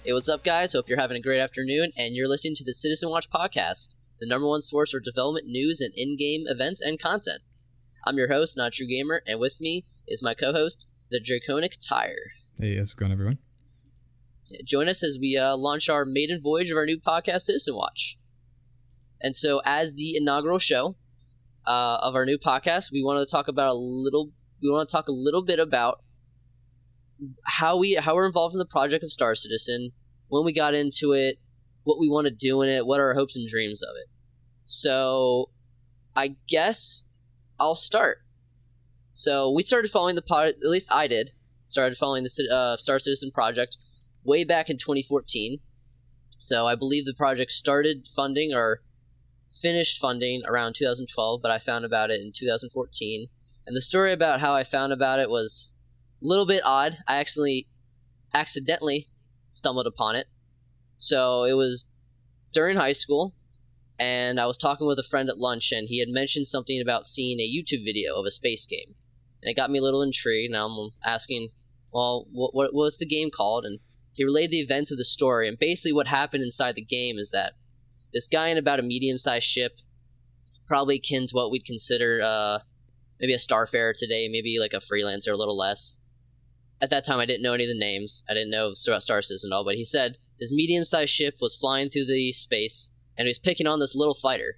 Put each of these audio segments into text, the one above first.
Hey, what's up, guys? Hope you're having a great afternoon, and you're listening to the Citizen Watch podcast, the number one source for development news and in-game events and content. I'm your host, Not True Gamer, and with me is my co-host, the Draconic Tire. Hey, how's it going, everyone? Join us as we launch our maiden voyage of our new podcast, Citizen Watch. And so, as the inaugural show of our new podcast, we want to talk a little bit about how we're involved in the project of Star Citizen, when we got into it, what we want to do in it, what are our hopes and dreams of it. So, I guess I'll start. So, we started following at least I did, started following the Star Citizen project way back in 2014. So, I believe the project started funding or finished funding around 2012, but I found about it in 2014. And the story about how I found about it was a little bit odd. I actually accidentally stumbled upon it. So it was during high school, and I was talking with a friend at lunch, and he had mentioned something about seeing a YouTube video of a space game. And it got me a little intrigued. Now I'm asking, well, what was the game called? And he relayed the events of the story, and basically what happened inside the game is that this guy in about a medium-sized ship, probably akin to what we'd consider maybe a starfarer today, maybe like a freelancer, a little less. At that time, I didn't know any of the names. I didn't know about Star Citizen at all, but he said this medium-sized ship was flying through the space, and he was picking on this little fighter.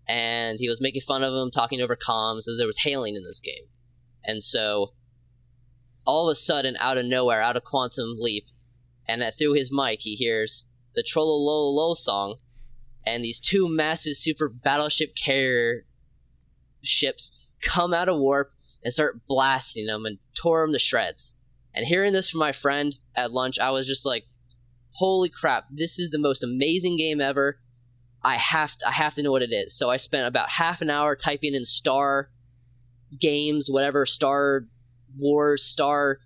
And he was making fun of him, talking over comms, as there was hailing in this game. And so, all of a sudden, out of nowhere, out of Quantum Leap, and through his mic, he hears the Trollololo song, and these two massive super battleship carrier ships come out of warp and start blasting them and tore them to shreds. And hearing this from my friend at lunch, I was just like, holy crap, this is the most amazing game ever. I have to know what it is. So I spent about half an hour typing in Star Games, whatever, Star Wars, Star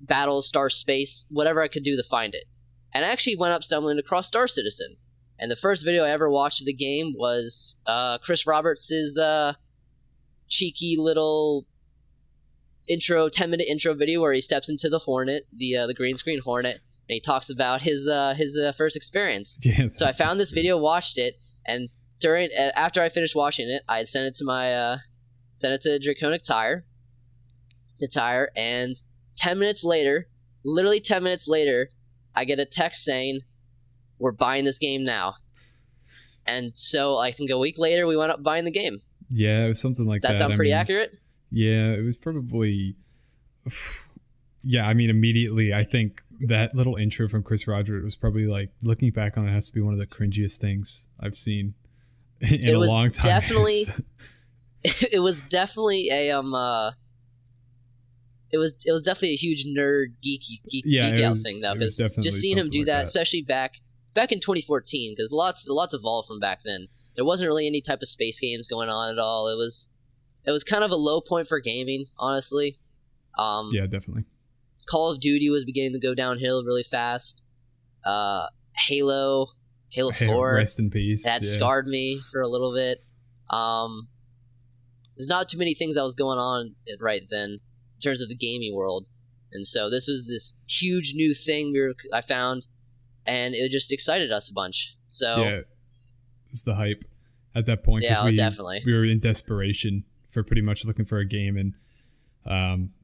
Battles, Star Space, whatever I could do to find it. And I actually went up stumbling across Star Citizen. And the first video I ever watched of the game was Chris Roberts' cheeky little 10-minute intro video where he steps into the Hornet, the green screen Hornet, and he talks about his first experience. Yeah, so I found this video, watched it, and after I finished watching it, I had sent it to Draconic Tire, and 10 minutes later, literally 10 minutes later, I get a text saying, "We're buying this game now." And so I think a week later, we went up buying the game. Yeah, it was something like that. Does that sound pretty accurate? Yeah, it was probably... Yeah, I mean, immediately, I think that little intro from Chris Roger was probably like, looking back on it, has to be one of the cringiest things I've seen in a long time. It was definitely a it was definitely a huge nerd geek out thing though, because just seeing him do that, especially back in 2014, because lots evolved from back then. There wasn't really any type of space games going on at all. It was kind of a low point for gaming, honestly. Yeah, definitely. Call of Duty was beginning to go downhill really fast. Halo 4, rest in peace. That scarred me for a little bit. There's not too many things that was going on right then in terms of the gaming world, and so this was this huge new thing I found, and it just excited us a bunch. So yeah, it's the hype at that point. Yeah, definitely. We were in desperation for pretty much looking for a game, and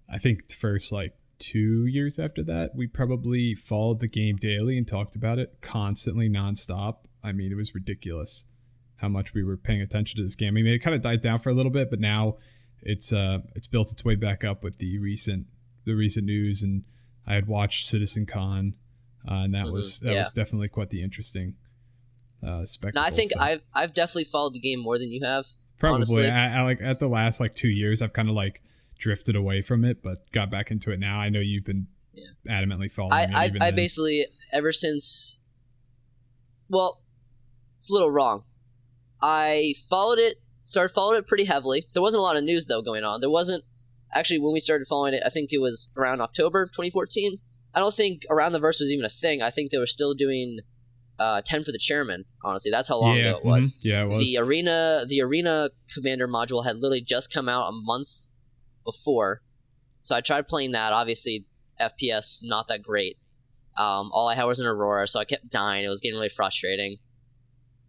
I think the first 2 years after that, we probably followed the game daily and talked about it constantly, nonstop. I mean, it was ridiculous how much we were paying attention to this game. I mean, it kind of died down for a little bit, but now it's built its way back up with the recent news. And I had watched CitizenCon, and that was definitely quite the interesting spectacle. No, I think I've definitely followed the game more than you have. Probably. I at the last 2 years, I've kind of drifted away from it, but got back into it now. I know you've been adamantly following it. I basically, ever since, well, it's a little wrong. I started following it pretty heavily. There wasn't a lot of news, though, going on. There wasn't, actually, when we started following it, I think it was around October of 2014. I don't think Around the Verse was even a thing. I think they were still doing 10 for the Chairman, honestly. That's how long ago it was. Mm-hmm. Yeah, it was. The Arena Commander module had literally just come out a month before. So I tried playing that. Obviously, FPS, not that great. All I had was an Aurora, so I kept dying. It was getting really frustrating.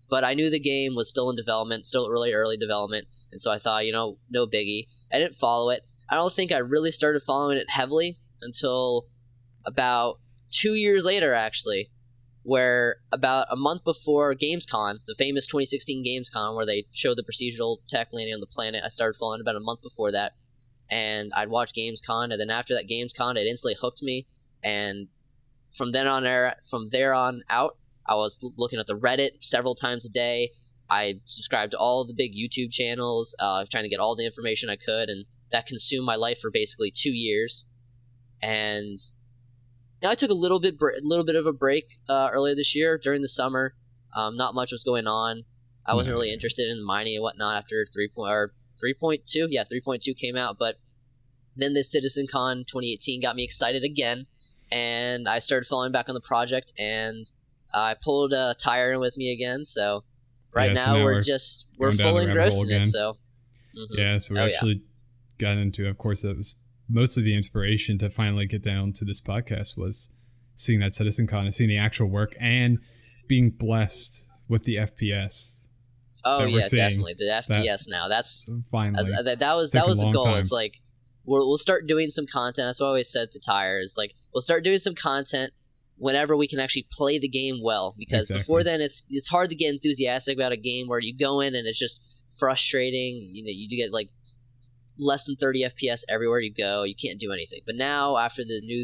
But I knew the game was still in development, still really early development, and so I thought, no biggie. I didn't follow it. I don't think I really started following it heavily until about 2 years later, actually, where about a month before Gamescom, the famous 2016 Gamescom, where they showed the procedural tech landing on the planet, I started following about a month before that, and I'd watch Gamescom, and then after that Gamescom, it instantly hooked me, and from there on out, I was looking at the Reddit several times a day. I subscribed to all the big YouTube channels, trying to get all the information I could, and that consumed my life for basically 2 years. And I took a little bit of a break earlier this year during the summer. Not much was going on. I wasn't really interested in mining and whatnot after 3.2. Yeah, 3.2 came out, but then this CitizenCon 2018 got me excited again, and I started following back on the project, and I pulled a tire in with me again. So now we're full engrossed in it. So so we actually got into. Of course, that was most of the inspiration to finally get down to this podcast was seeing that CitizenCon and seeing the actual work and being blessed with the FPS. Oh yeah, definitely the FPS. Now that's finally that was the goal. Time. It's like we'll start doing some content. That's what I always said to Tires. Like we'll start doing some content whenever we can actually play the game well, because before then it's hard to get enthusiastic about a game where you go in and it's just frustrating. You get like less than 30 FPS everywhere you go. You can't do anything. But now after the new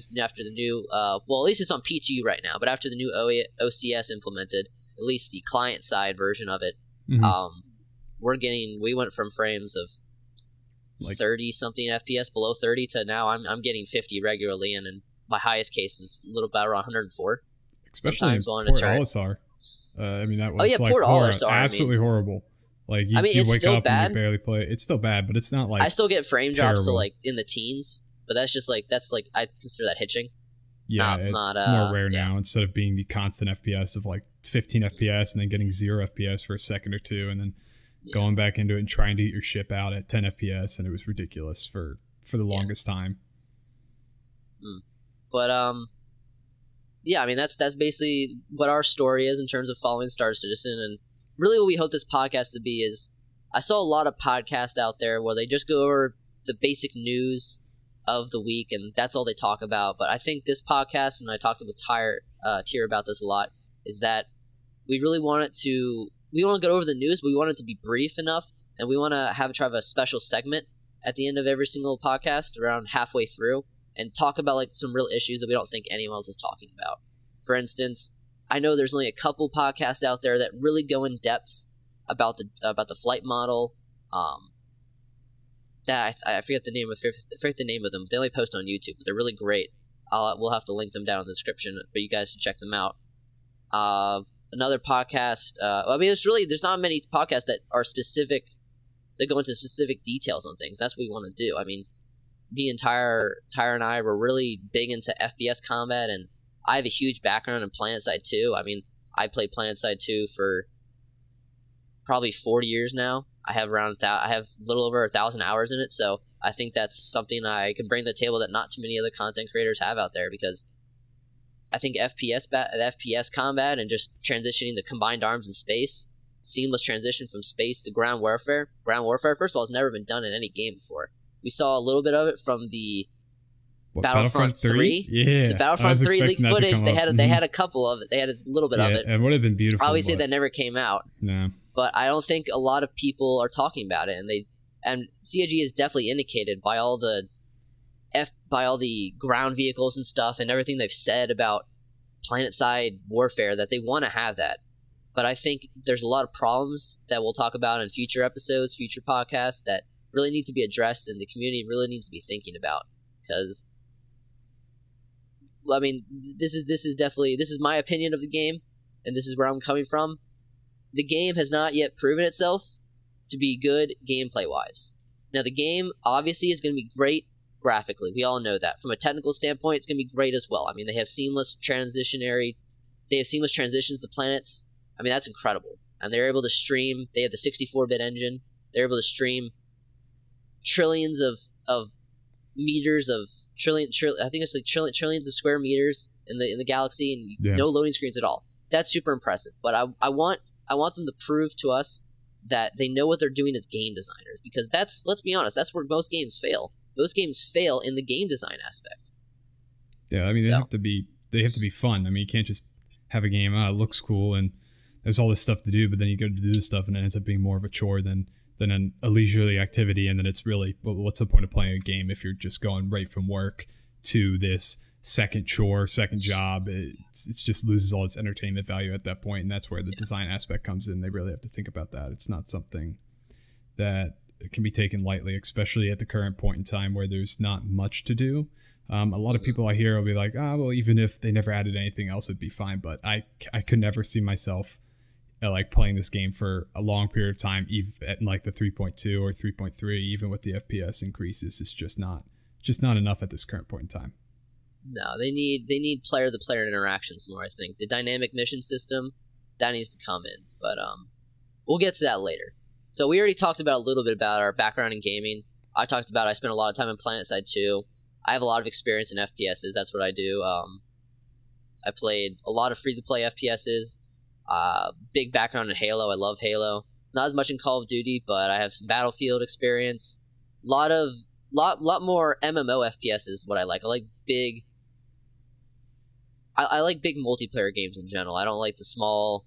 well, at least it's on PTU right now, but after the new OCS implemented, at least the client side version of it, we went from frames of like 30 something FPS below 30 to now I'm getting 50 regularly, and my highest case is a little bit around 104. Especially in Port Olisar. I mean, that was Port Olisar, absolutely horrible. Like you wake up and you barely play. It's still bad, but it's not like I still get frame drops to like in the teens, but that's I consider that hitching. Yeah, it's more rare now. Instead of being the constant FPS of like 15 FPS and then getting 0 FPS for a second or two, and then going back into it and trying to get your ship out at 10 FPS, and it was ridiculous for the longest time. But I mean that's basically what our story is in terms of following Star Citizen, and really what we hope this podcast to be is, I saw a lot of podcasts out there where they just go over the basic news of the week and that's all they talk about. But I think this podcast, and I talked with Tier about this a lot, is that we want to go over the news, but we want it to be brief enough, and we want to have a special segment at the end of every single podcast around halfway through and talk about like some real issues that we don't think anyone else is talking about. For instance, I know there's only a couple podcasts out there that really go in depth about the flight model. That I forget the name of them. They only post on YouTube, but they're really great. We'll have to link them down in the description, but you guys should check them out. Another podcast. I mean, there's not many podcasts that are specific. That go into specific details on things. That's what we want to do. I mean, me and Tyre and I were really big into FPS combat, and I have a huge background in PlanetSide 2. I mean, I played PlanetSide 2 for probably 40 years now. I have a little over 1,000 hours in it, so I think that's something I can bring to the table that not too many other content creators have out there, because I think FPS combat and just transitioning to combined arms in space, seamless transition from space to ground warfare. Ground warfare, first of all, has never been done in any game before. We saw a little bit of it from the Battlefront 3? Yeah. The Battlefront 3 leaked footage, they had a couple of it. They had a little bit of it. It would have been beautiful. Obviously, that never came out. No. But I don't think a lot of people are talking about it, and CIG is definitely indicated by all the ground vehicles and stuff and everything they've said about planetside warfare that they want to have that. But I think there's a lot of problems that we'll talk about in future episodes, future podcasts, that really need to be addressed and the community really needs to be thinking about. Because, I mean, this is my opinion of the game, and this is where I'm coming from. The game has not yet proven itself to be good gameplay-wise. Now, the game obviously is going to be great graphically. We all know that. From a technical standpoint, it's going to be great as well. I mean, they have seamless transitions to the planets. I mean, that's incredible. And they're able to stream. They have the 64-bit engine. They're able to stream trillions of meters of I think it's like trillions of square meters in the galaxy, and no loading screens at all. That's super impressive. But I want them to prove to us that they know what they're doing as game designers, because let's be honest, that's where most games fail. Most games fail in the game design aspect. Yeah, I mean, they have to be fun. I mean, you can't just have a game, it looks cool and there's all this stuff to do, but then you go to do this stuff and it ends up being more of a chore than a leisurely activity. And then it's really, what's the point of playing a game if you're just going right from work to this second chore, second job? It just loses all its entertainment value at that point, and that's where the design aspect comes in. They really have to think about that. It's not something that can be taken lightly, especially at the current point in time where there's not much to do. A lot of people I hear will be like, well, even if they never added anything else, it'd be fine. But I could never see myself like playing this game for a long period of time, even at like the 3.2 or 3.3, even with the FPS increases. It's just not enough at this current point in time. No, they need player-to-player interactions more, I think. The dynamic mission system, that needs to come in. But we'll get to that later. So we already talked about a little bit about our background in gaming. I talked about I spent a lot of time in PlanetSide 2. I have a lot of experience in FPSs. That's what I do. I played a lot of free-to-play FPSs. Big background in Halo. I love Halo. Not as much in Call of Duty, but I have some Battlefield experience. Lot more MMO FPS is what I like. I like big. I like big multiplayer games in general. I don't like the smaller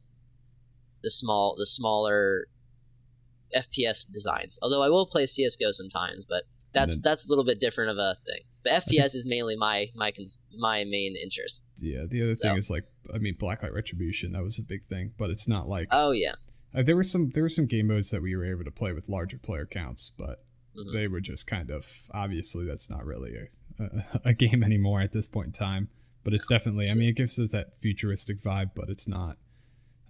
FPS designs. Although I will play CS:GO sometimes, but that's a little bit different of a thing. But FPS is mainly my main interest. Yeah, the other thing is Blacklight Retribution. That was a big thing, but it's not like. Oh yeah. There were some game modes that we were able to play with larger player counts, but they were just kind of, obviously that's not really a game anymore at this point in time. But it's definitely, it gives us that futuristic vibe, but it's not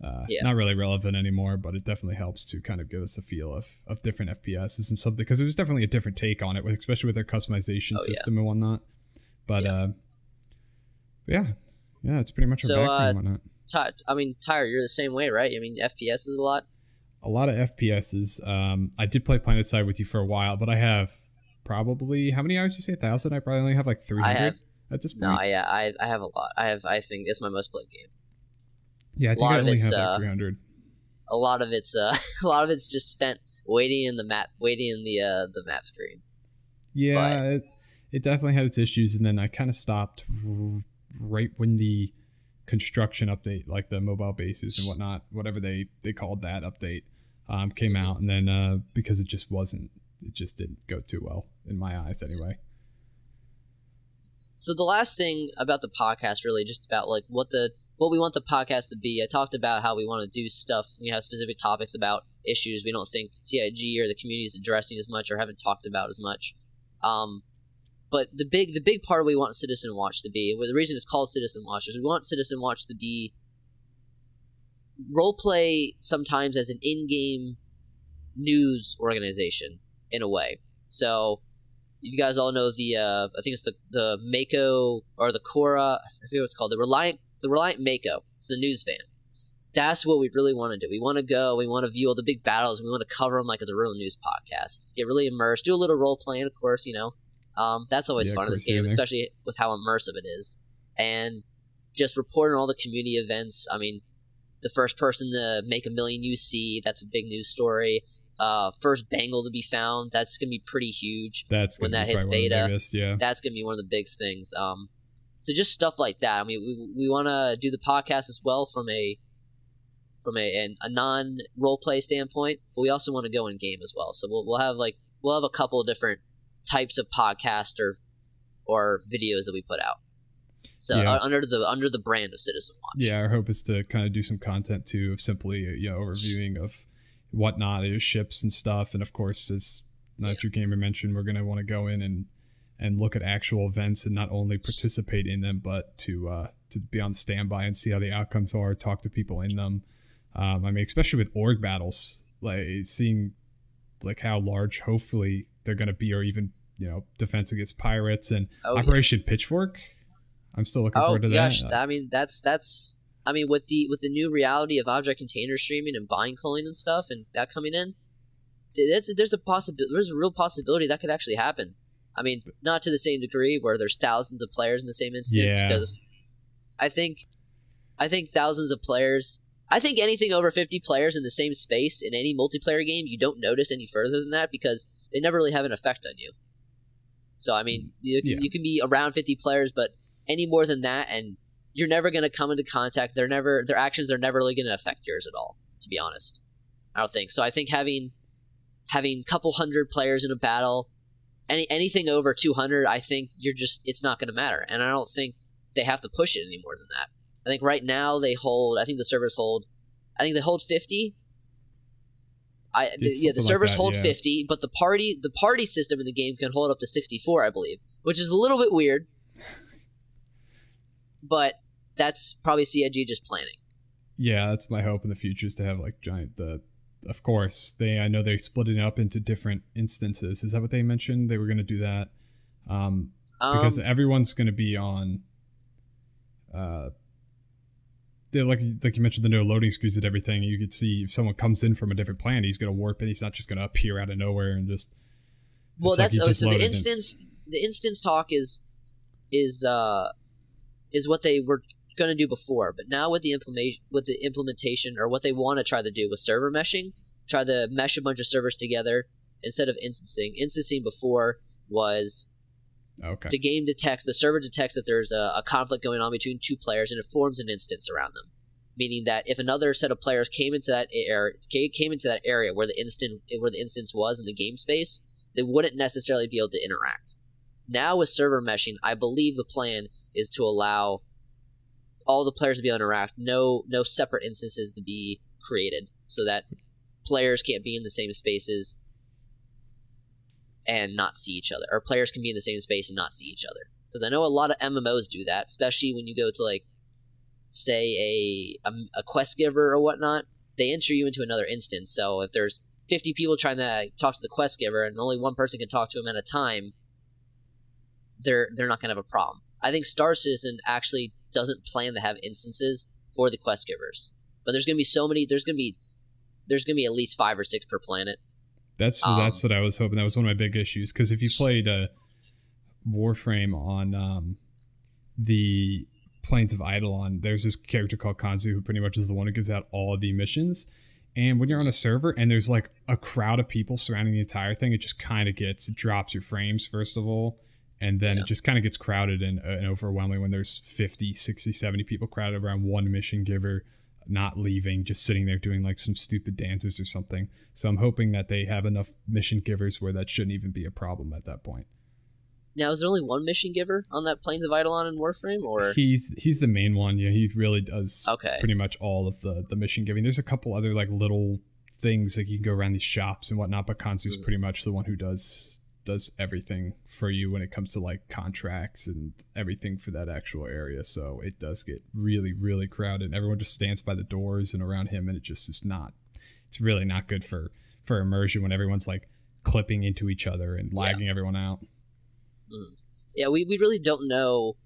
not really relevant anymore. But it definitely helps to kind of give us a feel of different FPSs and something, because it was definitely a different take on it, especially with their customization system and whatnot. But it's pretty much our background and whatnot. Tyler, you're the same way, right? FPS is a lot. A lot of FPSs. I did play PlanetSide with you for a while, but I have probably, how many hours did you say? 1,000? I probably only have like 300 at this point. No, I have a lot. I think it's my most played game. Yeah, I think I only have like 300. A lot of it's just spent waiting in the map screen. Yeah, it definitely had its issues, and then I kind of stopped right when the construction update, like the mobile bases and whatnot, whatever they called that update, came out, and then because it just didn't go too well in my eyes anyway. So the last thing about the podcast, really just about like what we want the podcast to be. I talked about how we want to do stuff. We have specific topics about issues we don't think CIG or the community is addressing as much or haven't talked about as much. But the big part we want Citizen Watch to be, the reason it's called Citizen Watch, is we want Citizen Watch to be roleplay sometimes as an in-game news organization in a way. So you guys all know I think it's the Mako or the Cora, I forget what it's called, the Reliant Mako. It's the news van. That's what we really want to do. We want to go, we want to view all the big battles, we want to cover them like it's a real news podcast. Get really immersed, do a little role playing, of course, that's always fun in this game, especially with how immersive it is. And just reporting all the community events. The first person to make 1 million UC, that's a big news story. First Bengal to be found, that's going to be pretty huge. That's when that hits beta. Biggest, yeah. That's going to be one of the big things. So just stuff like that. We want to do the podcast as well from a non role play standpoint, but we also want to go in game as well. So we'll have a couple of different types of podcast or videos that we put out. So under the brand of Citizen Watch. Yeah, our hope is to kind of do some content too, of simply overviewing of whatnot, ships and stuff, and of course, as Nitro Gamer mentioned, we're going to want to go in and look at actual events and not only participate in them, but to be on standby and see how the outcomes are, talk to people in them. Especially with org battles, like seeing like how large hopefully they're going to be, or even Defense Against Pirates and Operation Pitchfork. I'm still looking forward to that. That's with the new reality of object container streaming and bind culling and stuff, and that coming in, there's a real possibility that could actually happen. I mean, not to the same degree where there's thousands of players in the same instance, because I think thousands of players. I think anything over 50 players in the same space in any multiplayer game, you don't notice any further than that because they never really have an effect on you. So I mean, you can be around 50 players, but any more than that, and you're never going to come into contact. Their actions are never really going to affect yours at all. To be honest, I don't think so. I think having a couple hundred players in a battle, anything over 200, I think it's not going to matter, and I don't think they have to push it any more than that. I think right now they hold. I think the servers hold. I think they hold 50. The servers hold 50, but the party system in the game can hold up to 64, I believe, which is a little bit weird. But that's probably CIG just planning. Yeah, that's my hope in the future is to have like giant. Of course, I know they split it up into different instances. Is that what they mentioned? They were going to do that because everyone's going to be on. Like you mentioned, the no loading screens and everything. You could see if someone comes in from a different planet, he's going to warp it. He's not just going to appear out of nowhere and just. Well, that's so the instance. The instance talk is what they were going to do before, but now with the implementation, or what they want to try to do with server meshing, try to mesh a bunch of servers together instead of instancing. Instancing before was. Okay. The server detects that there's a conflict going on between two players, and it forms an instance around them. Meaning that if another set of players came into that area where the instance was in the game space, they wouldn't necessarily be able to interact. Now with server meshing, I believe the plan is to allow all the players to be able to interact, no separate instances to be created, so that players can't be in the same spaces and not see each other, or players can be in the same space and not see each other. Because I know a lot of MMOs do that, especially when you go to, like, say a quest giver or whatnot. They enter you into another instance. So if there's 50 people trying to talk to the quest giver and only one person can talk to him at a time, they're not going to have a problem. I think Star Citizen actually doesn't plan to have instances for the quest givers, but there's going to be so many. There's going to be at least 5 or 6 per planet. That's what I was hoping. That was one of my big issues, because if you played Warframe on the Plains of Eidolon, there's this character called Kanzu who pretty much is the one who gives out all the missions. And when you're on a server and there's like a crowd of people surrounding the entire thing, it just kind of drops your frames, first of all. And then it just kind of gets crowded and overwhelming when there's 50, 60, 70 people crowded around one mission giver, not leaving, just sitting there doing like some stupid dances or something. So I'm hoping that they have enough mission givers where that shouldn't even be a problem at that point. Now, is there only one mission giver on that Plains of Eidolon in Warframe, or he's the main one? Yeah, he really does pretty much all of the mission giving. There's a couple other like little things, like you can go around these shops and whatnot, but Kansu's pretty much the one who does everything for you when it comes to like contracts and everything for that actual area. So it does get really, really crowded. Everyone just stands by the doors and around him, and it just is not. It's really not good for immersion when everyone's like clipping into each other and lagging everyone out. Yeah, we really don't know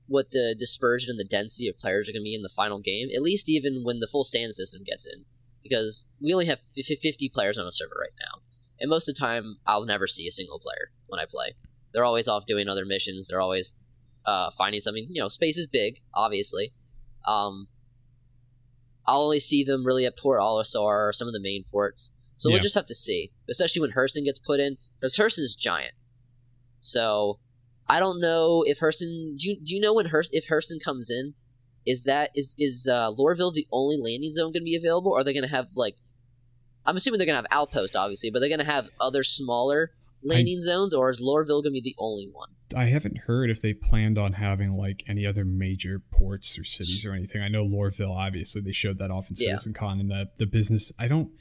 what the dispersion and the density of players are going to be in the final game, at least even when the full stand system gets in, because we only have 50 players on a server right now, and most of the time I'll never see a single player when I play. They're always off doing other missions. They're always finding something. You know, space is big, obviously. I'll only see them really at Port Olisar or some of the main ports, so we'll just have to see, especially when Hurston gets put in, because Hurston's giant. So I don't know if Hurston. Do you know if Hurston comes in? Is Lorville the only landing zone going to be available? Or are they going to have like? I'm assuming they're going to have Outpost, obviously, but they're going to have other smaller landing zones, or is Lorville going to be the only one? I haven't heard if they planned on having like any other major ports or cities or anything. I know Lorville, obviously, they showed that off in CitizenCon, and the business. I know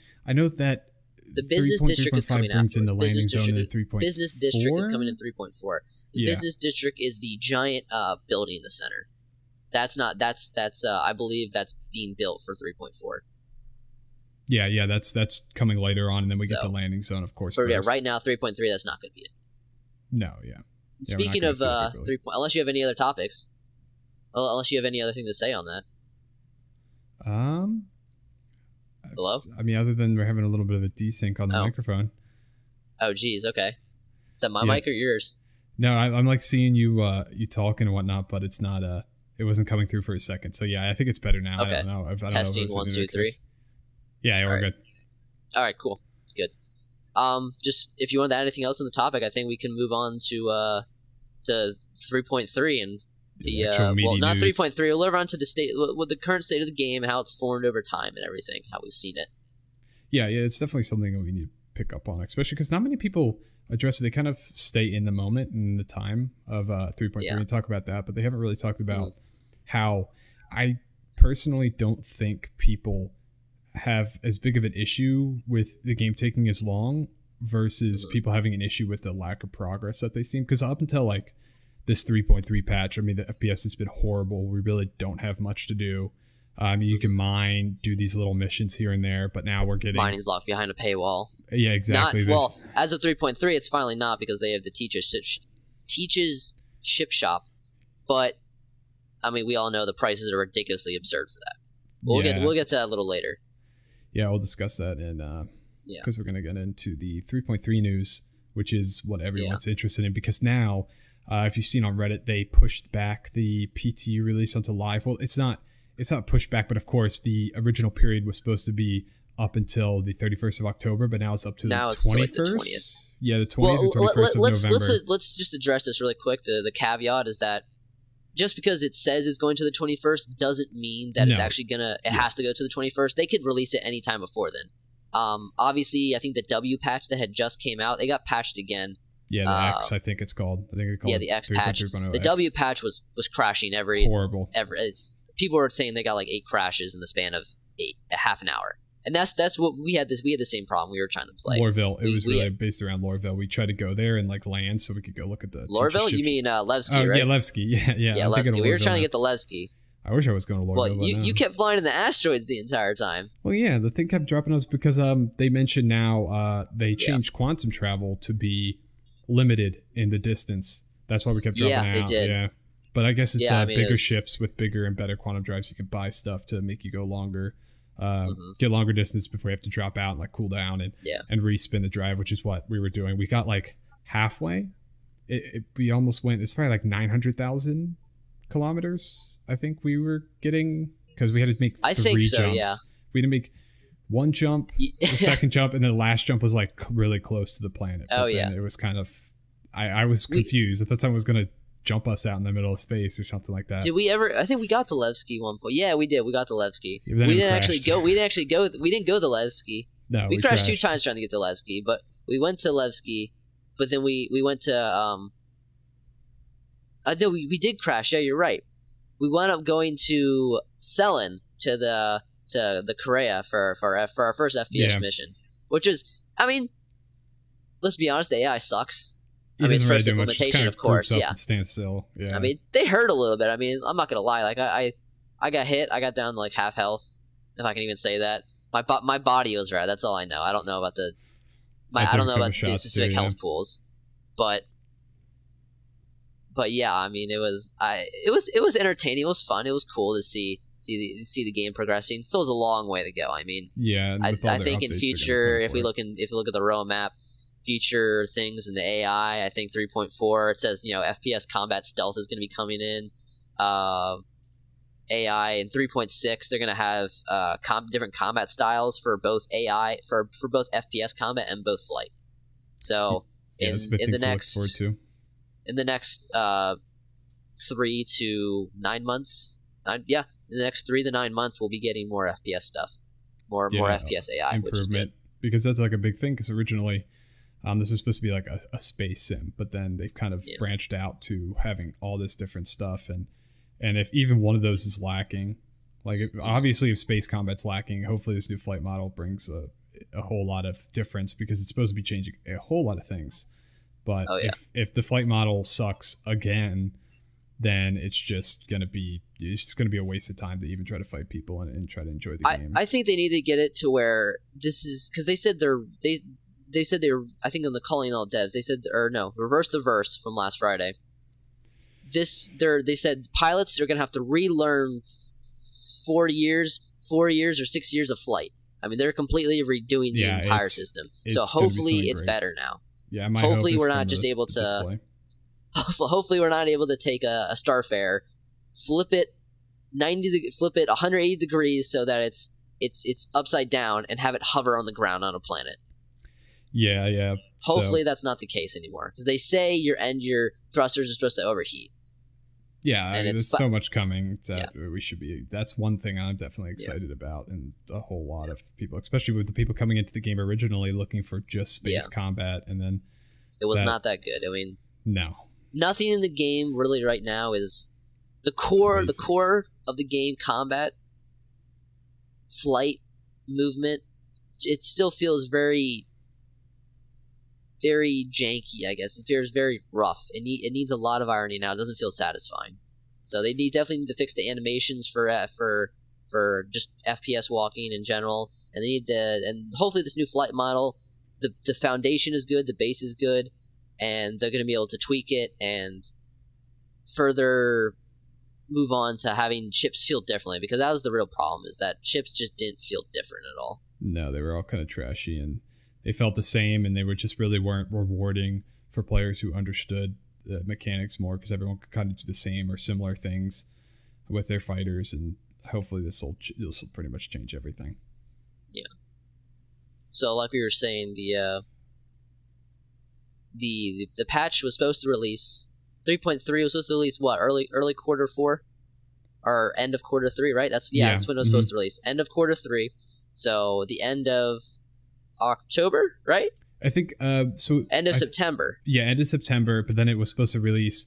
that. The business district is coming out. Business district is coming in 3.4. The business district is the giant building in the center. That's I believe that's being built for 3.4. Yeah, that's coming later on, and then we get the landing zone, of course. But yeah, right now 3.3, that's not going to be it. No, yeah. Speaking of 3. Unless you have any other topics, unless you have any other thing to say on that. Hello? I mean, other than we're having a little bit of a desync on the microphone. Oh, geez, okay. Is that my mic or yours? No, I'm like seeing you you talking and whatnot, but it's not it wasn't coming through for a second. So yeah, I think it's better now. Okay. I don't know. I don't Testing know 1, 2, 3. Yeah, we're good. All right, cool, good. Just if you want to add anything else on the topic, I think we can move on to 3.3 and not 3.3. We'll live on to the state with the current state of the game and how it's formed over time and everything, how we've seen it. Yeah, it's definitely something that we need to pick up on, especially because not many people address it. They kind of stay in the moment and the time of 3.3 and talk about that, but they haven't really talked about how I personally don't think people have as big of an issue with the game taking as long versus people having an issue with the lack of progress that they seem. Because up until like this 3.3 patch, I mean, the FPS has been horrible. We really don't have much to do. You can mine, do these little missions here and there, but now we're getting mining's locked behind a paywall. Yeah, exactly. Well, as of 3.3, it's finally not because they have the Teach's ship shop. But I mean, we all know the prices are ridiculously absurd for that. We'll get to that a little later. Yeah, we'll discuss that because we're going to get into the 3.3 news, which is what everyone's interested in. Because now, if you've seen on Reddit, they pushed back the PT release onto live. Well, it's not pushed back, but of course, the original period was supposed to be up until the 31st of October, but now it's up to the 21st. Like the 20th. Yeah, the 20th and 21st of November. Let's just address this really quick. The caveat is that just because it says it's going to the 21st doesn't mean that it's actually has to go to the 21st. They could release it any time before then. Obviously, I think the W patch that had just came out, they got patched again. Yeah, the X, I think it's called. The X patch. The W patch was crashing horrible. People were saying they got like 8 crashes in the span of a half an hour. And that's what we had. We had the same problem. We were trying to play Lorville. It was really based around Lorville. We tried to go there and like land so we could go look at the Lorville. You mean Levski, right? Yeah, Levski. Yeah, Levski. We were trying to get the Levski. I wish I was going to Lorville. Well, you kept flying in the asteroids the entire time. Well, yeah, the thing kept dropping us because they mentioned now they changed quantum travel to be limited in the distance. That's why we kept dropping out. Yeah, they did. Yeah. But I guess it's bigger ships with bigger and better quantum drives. You can buy stuff to make you go longer. Get longer distance before you have to drop out and like cool down and respin the drive, which is what we were doing. We got like halfway. We almost went. It's probably like 900,000 kilometers. I think we were getting because we had to make 3 jumps. Yeah. We had to make one jump, the second jump, and then the last jump was like really close to the planet. But it was kind of. I was confused. I thought someone was gonna jump us out in the middle of space or something like that. Did we ever? I think we got the Levski one point. Yeah, we did. We got the Levski. We didn't actually go. We didn't go the Levski. No, we crashed 2 times trying to get the Levski, but we went to Levski. But then we went to. I think we did crash. Yeah, you're right. We wound up going to Selen to the Korea for our first FPS mission, which is, I mean, let's be honest, the AI sucks. I mean, first implementation, of course, Stand still. Yeah. I mean, they hurt a little bit. I mean, I'm not gonna lie. Like I got hit. I got down to like half health, if I can even say that. My body was right. That's all I know. I don't know about the specific health pools, but yeah. I mean, it was entertaining. It was fun. It was cool to see the game progressing. Still was a long way to go. I mean, I think in future, if we look at the roadmap. Future things in the AI, I think 3.4 it says FPS combat stealth is going to be coming in. AI in 3.6 they're going to have different combat styles for both AI for both FPS combat and both flight. So in the next 3 to 9 months, in the next 3 to 9 months we'll be getting more FPS stuff, more FPS AI, improvement, which is good. Because that's like a big thing. Because originally. This was supposed to be like a space sim, but then they've kind of branched out to having all this different stuff. And if even one of those is lacking, like obviously if space combat's lacking, hopefully this new flight model brings a whole lot of difference because it's supposed to be changing a whole lot of things. But if the flight model sucks again, then it's just gonna be a waste of time to even try to fight people and try to enjoy the game. I think they need to get it to where this is because they said they said they were, I think on the Calling All Devs, they said, reverse the verse from last Friday. They said pilots are going to have to relearn 4 years or 6 years of flight. I mean, they're completely redoing the entire system. So hopefully it's better now. Yeah, my hopefully hope is we're not from just the able to. display. Hopefully we're not able to take a Starfare, flip it 180 degrees so that it's upside down and have it hover on the ground on a planet. Yeah. Hopefully that's not the case anymore, because they say your thrusters are supposed to overheat. Yeah, and there's so much coming that we should be. That's one thing I'm definitely excited about, and a whole lot of people, especially with the people coming into the game originally looking for just space combat, and then it was not that good. I mean, no, nothing in the game really right now is the core. Amazing. The core of the game, combat, flight, movement, it still feels very, very janky. I guess it feels very rough. It needs a lot of irony now. It doesn't feel satisfying. So they definitely need to fix the animations for just FPS walking in general, and they need and hopefully this new flight model, the foundation is good, the base is good, and they're going to be able to tweak it and further move on to having ships feel differently, because that was the real problem, is that ships just didn't feel different at all. No, they were all kind of trashy, and they felt the same, and they weren't rewarding for players who understood the mechanics more, because everyone could kind of do the same or similar things with their fighters, and hopefully this will pretty much change everything. Yeah. So like we were saying, the patch was supposed to release 3.3 was supposed to release what, early quarter 4 or end of quarter 3, right? That's when it was supposed to release, end of quarter 3. So the end of October, right? I think end of September. Yeah, end of September, but then it was supposed to release,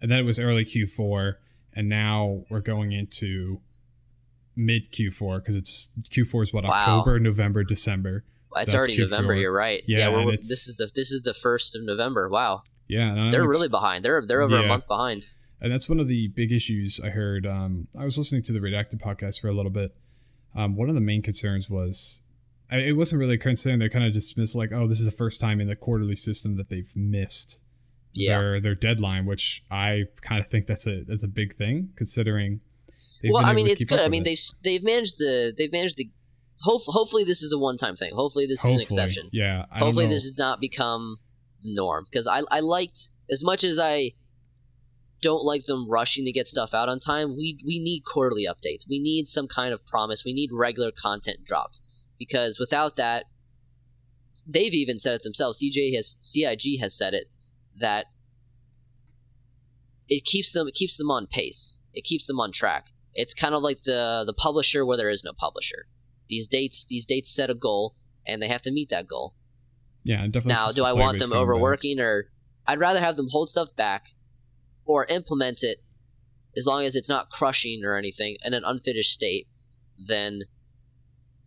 and then it was early Q4, and now we're going into mid Q4, because it's Q4 is what, October, November, December. It's already Q4. November. You're right. Yeah, this is the 1st of November. Wow. Yeah, they're really behind. They're over a month behind. And that's one of the big issues I heard. I was listening to the Redacted podcast for a little bit. One of the main concerns was, it wasn't really a concern. They kind of dismissed, like, oh, this is the first time in the quarterly system that they've missed their deadline, which I kind of think that's a big thing, considering. Well, I mean, it's good. I mean, they've managed the. Hopefully, this is a one-time thing. Hopefully, this is an exception. Yeah. Hopefully, this has not become the norm, because I liked, as much as I don't like them rushing to get stuff out on time, we need quarterly updates. We need some kind of promise. We need regular content drops, because without that, they've even said it themselves. CIG has said it, that it keeps them on pace. It keeps them on track. It's kind of like the publisher where there is no publisher. These dates set a goal, and they have to meet that goal. Yeah, definitely. Now, do I want them overworking, or I'd rather have them hold stuff back or implement it, as long as it's not crushing or anything in an unfinished state, than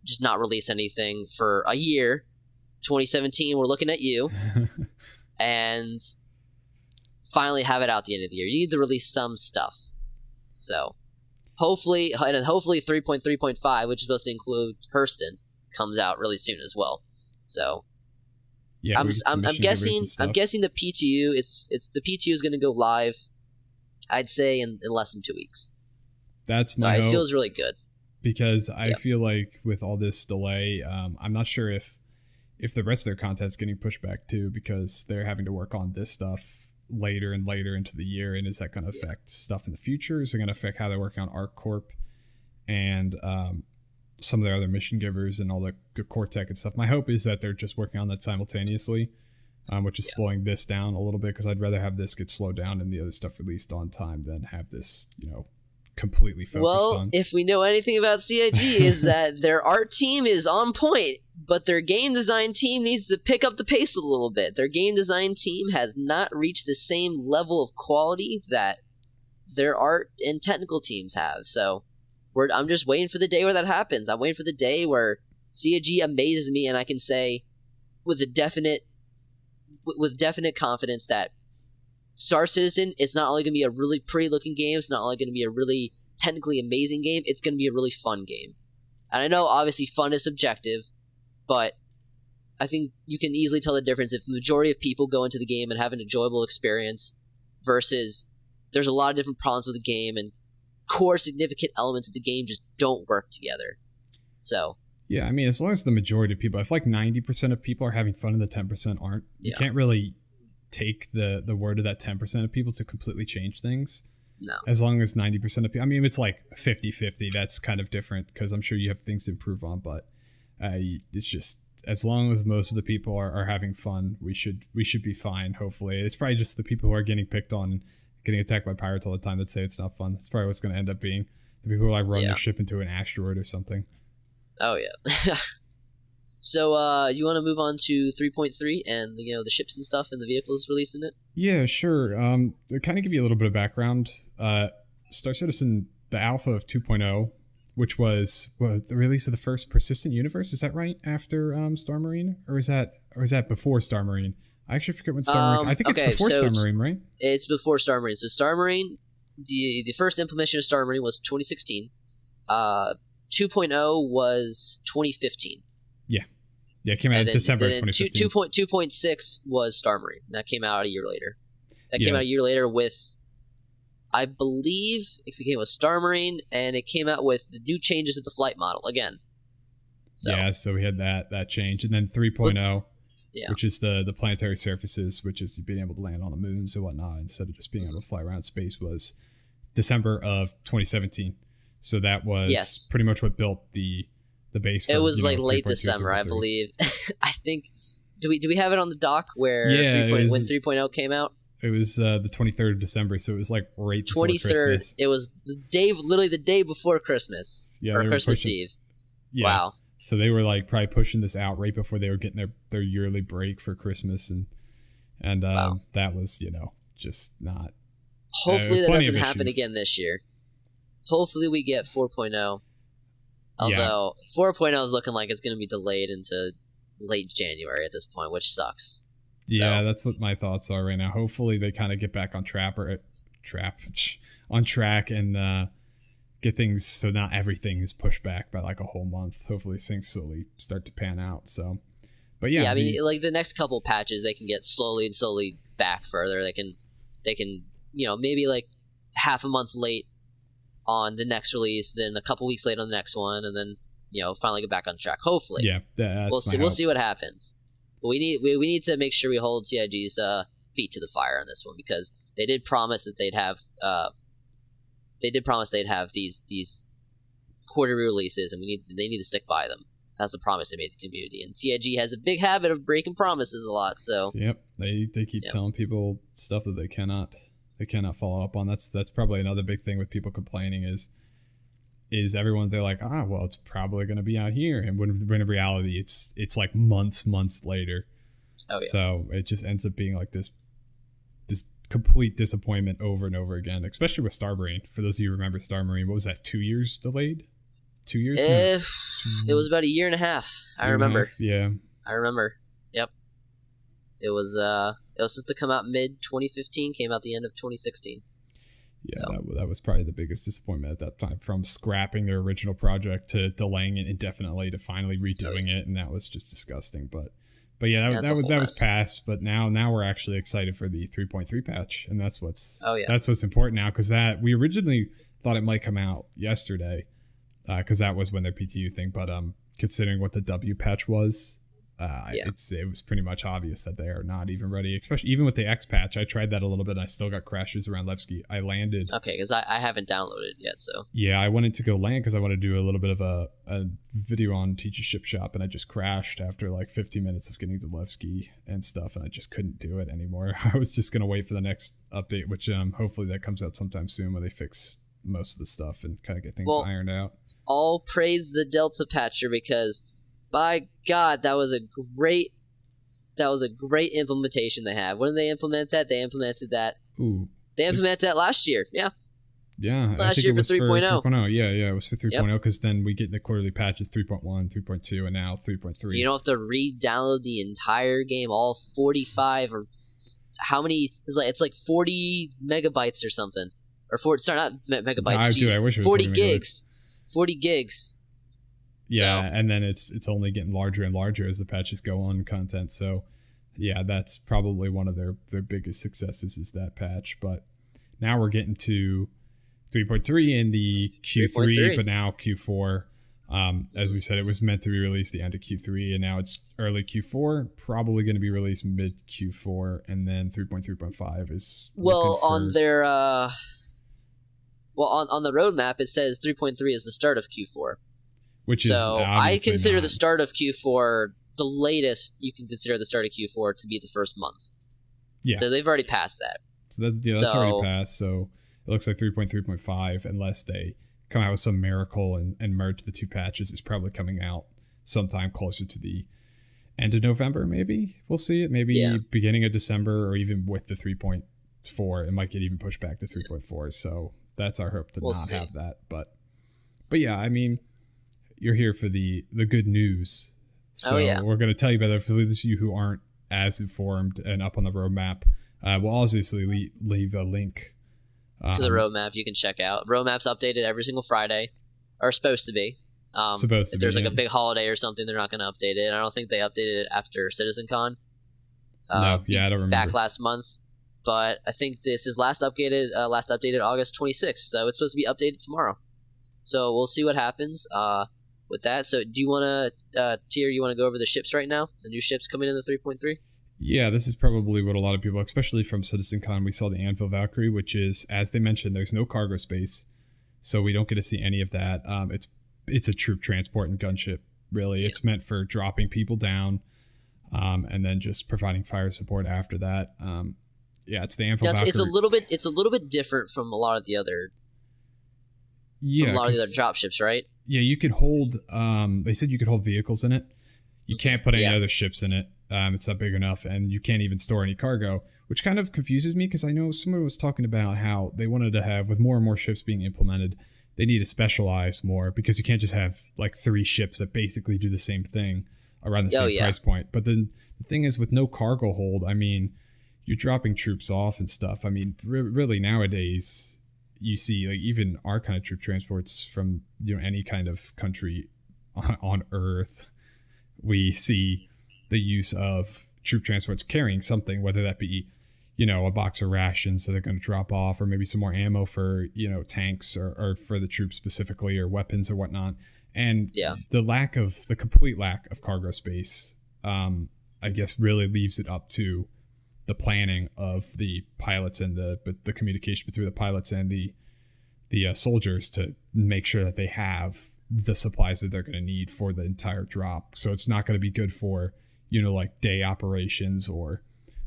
just not release anything for a year. 2017, we're looking at you, and finally have it out at the end of the year. You need to release some stuff. So hopefully 3.3.5, which is supposed to include Hurston, comes out really soon as well. So yeah, I'm guessing the PTU the PTU is going to go live, I'd say in less than 2 weeks. That's my hope, it feels really good, because I feel like with all this delay, I'm not sure if the rest of their content's getting pushed back too, because they're having to work on this stuff later and later into the year, and is that going to affect stuff in the future? Is it going to affect how they're working on ArcCorp and some of their other mission givers and all the good core tech and stuff? My hope is that they're just working on that simultaneously, which is slowing this down a little bit, because I'd rather have this get slowed down and the other stuff released on time than have this, completely focused on. Well, if we know anything about CIG, is that their art team is on point, but their game design team needs to pick up the pace a little bit. Their game design team has not reached the same level of quality that their art and technical teams have. So I'm just waiting for the day where that happens. I'm waiting for the day where CIG amazes me, and I can say with definite confidence that Star Citizen is not only going to be a really pretty looking game, it's not only going to be a really technically amazing game, it's going to be a really fun game. And I know obviously fun is subjective, but I think you can easily tell the difference if the majority of people go into the game and have an enjoyable experience versus there's a lot of different problems with the game and core significant elements of the game just don't work together. So Yeah, I mean, as long as the majority of people, if like 90% of people are having fun and the 10% aren't, you Yeah. can't really take the word of that 10% of people to completely change things. No. As long as 90% of people, I mean, if it's like 50-50, that's kind of different because I'm sure you have things to improve on, but it's just as long as most of the people are having fun, we should be fine. Hopefully, it's probably just the people who are getting picked on and getting attacked by pirates all the time that say it's not fun. That's probably what's going to end up being the people who like run their ship into an asteroid or something. Oh yeah. So you want to move on to 3.3 and the ships and stuff and the vehicles released in it? Yeah, sure. To kind of give you a little bit of background, Star Citizen, the alpha of 2.0, which was the release of the first persistent universe. Is that right after Star Marine, or is that before Star Marine? I actually forget when Star Marine. I think it's before Star Marine, right? It's before Star Marine. So Star Marine, the first implementation of Star Marine was 2016. 2.0 was 2015. Yeah, it came out in December 2015. 2.6 was Star Marine. That came out a year later. Came out a year later with, I believe, it became a Star Marine, and it came out with the new changes to the flight model again. So we had that change. And then 3.0, which is the planetary surfaces, which is being able to land on the moons and whatnot instead of just being able to fly around space, was December of 2017. So that was pretty much what built the base. It was like late December, I believe. I think. Do we have it on the doc where when 3.0 came out? It was the 23rd of December, so it was like right before 23rd. Christmas. It was literally the day before Christmas, or Christmas Eve. Yeah. Wow. So they were like probably pushing this out right before they were getting their yearly break for Christmas, and that was just not. Hopefully that doesn't happen again this year. Hopefully we get 4.0. Although 4.0 is looking like it's going to be delayed into late January at this point, which sucks. Yeah, that's what my thoughts are right now. Hopefully they kind of get back on track and get things so not everything is pushed back by like a whole month. Hopefully things slowly start to pan out. So, but yeah, I mean, like the next couple patches, they can get slowly back further. They can maybe like half a month late on the next release, then a couple weeks late on the next one, and then finally get back on track. Hopefully, we'll see. We'll see what happens. But we need to make sure we hold CIG's feet to the fire on this one, because they did promise that they'd have these quarterly releases, and they need to stick by them. That's the promise they made the community, and CIG has a big habit of breaking promises a lot. So they keep telling people stuff that they cannot follow up on. That's probably another big thing with people complaining is everyone, they're like, well, it's probably going to be out here, and when in reality it's like months later. So it just ends up being like this complete disappointment over and over again, especially with Star Marine. For those of you who remember Star Marine, what was that, 2 years delayed? 2 years? It was about a year and a half. I remember. Yeah, I remember. Yep. It was supposed to come out mid 2015, came out the end of 2016. Yeah, so that was probably the biggest disappointment at that time, from scrapping their original project to delaying it indefinitely to finally redoing it, and that was just disgusting. But that was past. But now we're actually excited for the 3.3 patch, and that's what's important now, because that we originally thought it might come out yesterday, because that was when their PTU thing. But considering what the W patch was, it was pretty much obvious that they are not even ready, especially even with the X patch. I tried that a little bit and I still got crashes around Levski. I landed. Okay, because I haven't downloaded it yet, so. Yeah, I wanted to go land because I want to do a little bit of a video on Teach's Ship Shop, and I just crashed after like 15 minutes of getting to Levski and stuff, and I just couldn't do it anymore. I was just going to wait for the next update, which hopefully that comes out sometime soon, where they fix most of the stuff and kind of get things ironed out. All praise the Delta patcher, because by God, that was a great implementation they had. When did they implement that? They implemented that. They implemented that last year. Yeah. Yeah. Last year for 3.0. Yeah, it was for 3.0, because then we get the quarterly patches 3.1, 3.2, and now 3.3. You don't have to re-download the entire game, all 45 or how many? It's like 40 megabytes or something, or not megabytes. I wish it was 40 gigs. 40 gigs. Yeah, and then it's only getting larger and larger as the patches go on content. So, yeah, that's probably one of their biggest successes is that patch. But now we're getting to 3.3 in the Q3, but now Q4. As we said, it was meant to be released the end of Q3, and now it's early Q4. Probably going to be released mid Q4, and then 3.3.5 is on their on the roadmap it says 3.3 is the start of Q4, which is so I consider not. the start of Q4 the latest you can consider the start of Q4 to be the first month. Yeah, so they've already passed that. So that's already passed. So it looks like 3.3.5, unless they come out with some miracle and merge the two patches, is probably coming out sometime closer to the end of November. Maybe we'll see it. Maybe beginning of December, or even with the 3.4, it might get even pushed back to 3.4. So that's our hope to have that. But yeah, I mean, you're here for the good news. So we're going to tell you about it for those of you who aren't as informed and up on the roadmap. We'll obviously leave a link to the roadmap you can check out. Roadmap's updated every single Friday, or supposed to be. If there's like a big holiday or something, they're not going to update it. I don't think they updated it after CitizenCon. I don't remember. Back last month, but I think this is last updated August 26th, so it's supposed to be updated tomorrow. So we'll see what happens with that. So do you want to, Tier, you want to go over the ships right now? The new ships coming in the 3.3? Yeah, this is probably what a lot of people, especially from CitizenCon, we saw the Anvil Valkyrie, which is, as they mentioned, there's no cargo space, so we don't get to see any of that. It's a troop transport and gunship, really. Yeah. It's meant for dropping people down, and then just providing fire support after that. It's the Anvil Valkyrie. It's a little bit different from a lot of the other. From a lot of the other drop ships, right? Yeah, you could hold. They said you could hold vehicles in it. You can't put any other ships in it. It's not big enough, and you can't even store any cargo, which kind of confuses me, because I know someone was talking about how they wanted to have, with more and more ships being implemented, they need to specialize more, because you can't just have like 3 ships that basically do the same thing around the same price point. But then the thing is, with no cargo hold, I mean, you're dropping troops off and stuff. I mean, really nowadays, you see like even our kind of troop transports from any kind of country on Earth, we see the use of troop transports carrying something, whether that be, a box of rations that they're going to drop off, or maybe some more ammo for, tanks or for the troops specifically, or weapons or whatnot. And the complete lack of cargo space, I guess, really leaves it up to the planning of the pilots and the communication between the pilots and the soldiers to make sure that they have the supplies that they're going to need for the entire drop. So it's not going to be good for, like day operations or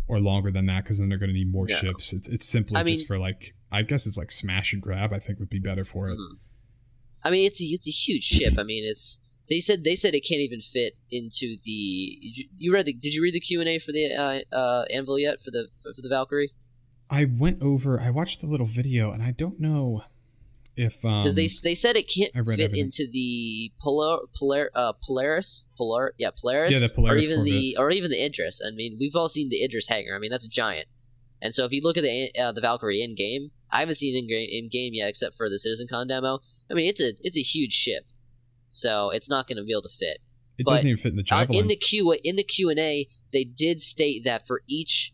longer than that, because then they're going to need more ships. It's simply just for like, I guess it's like smash and grab, I think would be better for it. I mean, it's a huge ship. I mean, they said it can't even fit into the. Did you read the Q&A for the Anvil yet for the Valkyrie? I watched the little video, and I don't know if because they said it can't fit into the Polaris, yeah, the Polaris or even the Idris. I mean, we've all seen the Idris hangar. I mean, that's a giant. And so if you look at the Valkyrie in game, I haven't seen it in game yet, except for the CitizenCon demo. I mean, it's a huge ship, so it's not going to be able to fit. It doesn't even fit in the Javelin. In the Q&A, they did state that for each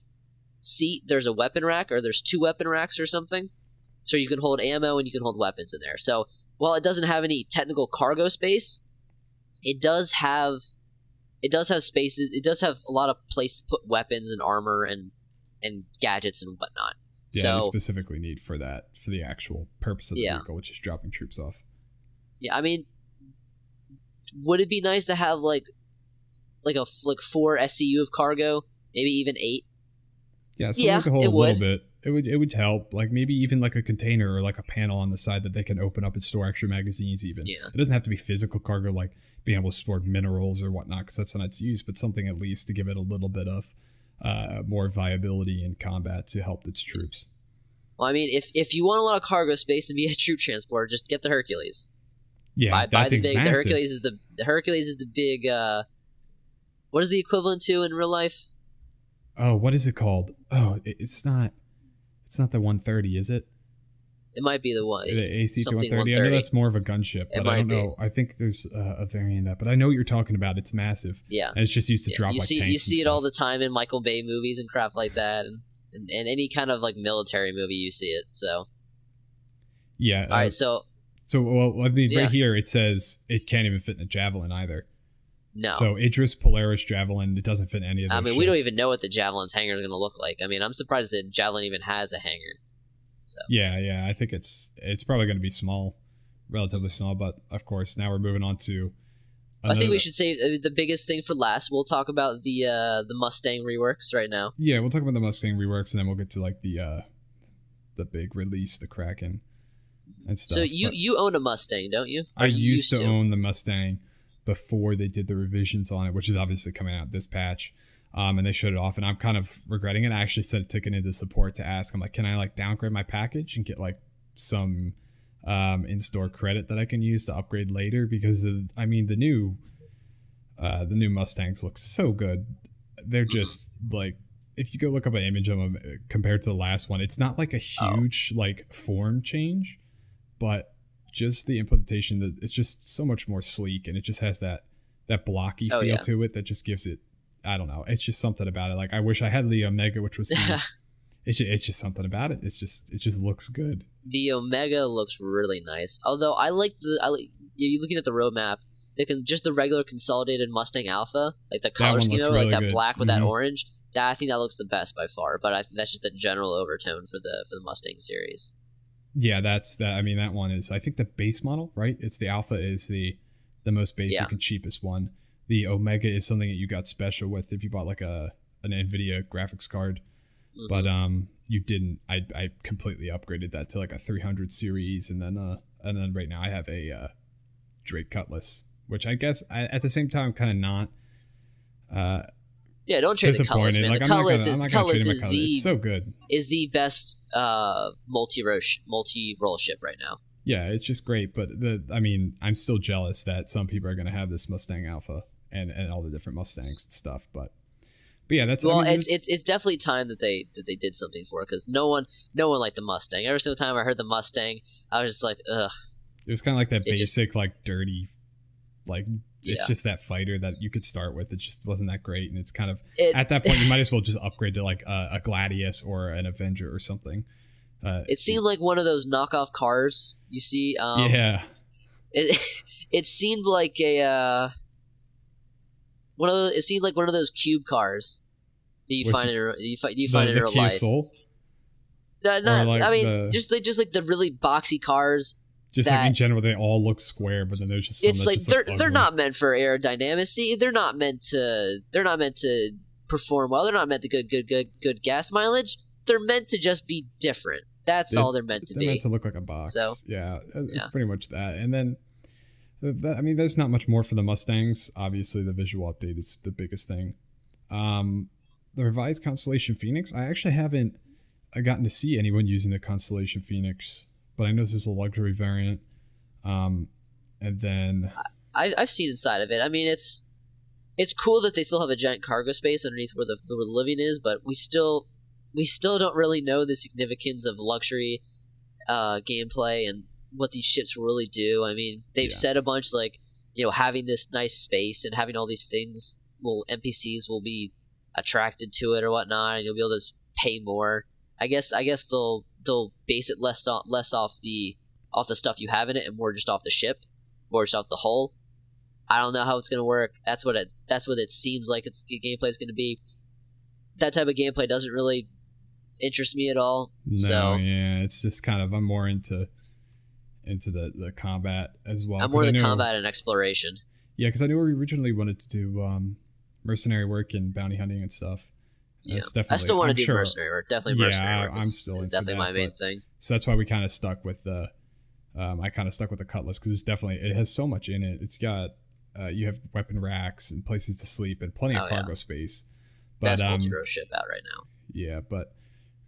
seat there's a weapon rack, or there's 2 weapon racks or something. So you can hold ammo and you can hold weapons in there. So while it doesn't have any technical cargo space, it does have spaces. It does have a lot of place to put weapons and armor and gadgets and whatnot. Yeah, so, you specifically need for the actual purpose of the vehicle, which is dropping troops off. Yeah, I mean, would it be nice to have like 4 SCU of cargo, maybe even 8? Yeah, something to hold a little bit. It would help, like maybe even like a container or like a panel on the side that they can open up and store extra magazines even. Yeah. It doesn't have to be physical cargo, like being able to store minerals or whatnot, because that's not its use, but something at least to give it a little bit of more viability in combat to help its troops. Well, I mean, if you want a lot of cargo space and be a troop transporter, just get the Hercules. Yeah, buy the big. Massive. The Hercules is the big. What is the equivalent to in real life? Oh, what is it called? Oh, it's not. It's not the 130, is it? It might be the one. The AC-130. I know that's more of a gunship, but I don't know. I think there's a variant of that. But I know what you're talking about. It's massive. Yeah. And it's just used to drop tanks. You see it all the time in Michael Bay movies and crap like that, and any kind of like military movie you see it. So. Yeah. All right. So So, well, I mean, Yeah. right here it says it can't even fit in a Javelin either. No. So Idris, Polaris, Javelin, it doesn't fit in any of those I mean, ships. we don't even know what the Javelin's hangar is going to look like. I mean, I'm surprised that Javelin even has a hangar. So. Yeah. I think it's probably going to be small, relatively small. But of course, now we're moving on to. I think we should say the biggest thing for last. We'll talk about the Mustang reworks right now. Yeah, we'll talk about the Mustang reworks, and then we'll get to like the big release, the Kraken, and stuff. So you own a Mustang, don't you? I used to own the Mustang before they did the revisions on it, which is obviously coming out this patch. And they showed it off, and I'm kind of regretting it. I actually said took it into support to ask. I'm like, can I like downgrade my package and get like some in-store credit that I can use to upgrade later? Because the new Mustangs look so good. They're just like, if you go look up an image of them compared to the last one, it's not like a huge like form change, but just the implementation that it's just so much more sleek, and it just has that blocky feel to it that just gives it, I don't know, it's just something about it. Like I wish I had the Omega, which was it's just something about it. It just looks good. The Omega looks really nice. Although I like you looking at the roadmap, just the regular consolidated Mustang Alpha, like the color scheme, really like that good. Black with that orange. I think that looks the best by far. But I think that's just the general overtone for the Mustang series. Yeah, that's that. I mean, that one is, I think, the base model, right? It's the Alpha is the most basic and cheapest one. The Omega is something that you got special with if you bought like an NVIDIA graphics card. Mm-hmm. But you didn't. I completely upgraded that to like a 300 series, and then right now I have a Drake Cutlass, which I guess at the same time kind of not. Yeah, don't trade the Cutlass, man. Like, the Cutlass is it's so good. Is the best multi-role ship right now. Yeah, it's just great. But I'm still jealous that some people are going to have this Mustang Alpha and all the different Mustangs and stuff. But yeah, that's it's definitely time that they did something for it, because no one liked the Mustang. Every single time I heard the Mustang, I was just like, ugh. It was kind of like that basic, like dirty, like. It's just that fighter that you could start with. It just wasn't that great, and it's kind of at that point you might as well just upgrade to like a Gladius or an Avenger or something. It seemed like one of those knockoff cars you see. It seemed like it seemed like one of those cube cars that you find in real life. Soul? No, like just like the really boxy cars. Just like in general, they all look square, but then there's just some it's like they're not meant for aerodynamics. See, they're not meant to perform well. They're not meant to good gas mileage. They're meant to just be different. That's all they're meant to be. They're meant to look like a box. So it's pretty much that. And then, there's not much more for the Mustangs. Obviously, the visual update is the biggest thing. The revised Constellation Phoenix. I actually haven't gotten to see anyone using the Constellation Phoenix. But I know there's a luxury variant, and then I've seen inside of it. I mean, it's cool that they still have a giant cargo space underneath where the living is, but we still don't really know the significance of luxury gameplay and what these ships will really do. I mean, they've said a bunch like, having this nice space and having all these things, NPCs will be attracted to it or whatnot, and you'll be able to pay more. I guess they'll base it less off the stuff you have in it and more just off the ship, more just off the hull. I don't know how it's gonna work. That's what it seems like gameplay is gonna be. That type of gameplay doesn't really interest me at all. No, it's just kind of, I'm more into the combat as well. I'm more into combat and exploration. Yeah, because I knew we originally wanted to do mercenary work and bounty hunting and stuff. Yeah, I still want to do mercenary work. Definitely mercenary work. I'm still is definitely my main thing. So that's why we kind of stuck with the. I kind of stuck with the Cutlass because it has so much in it. It's got you have weapon racks and places to sleep and plenty of cargo space. But, best multi-row ship out right now. Yeah, but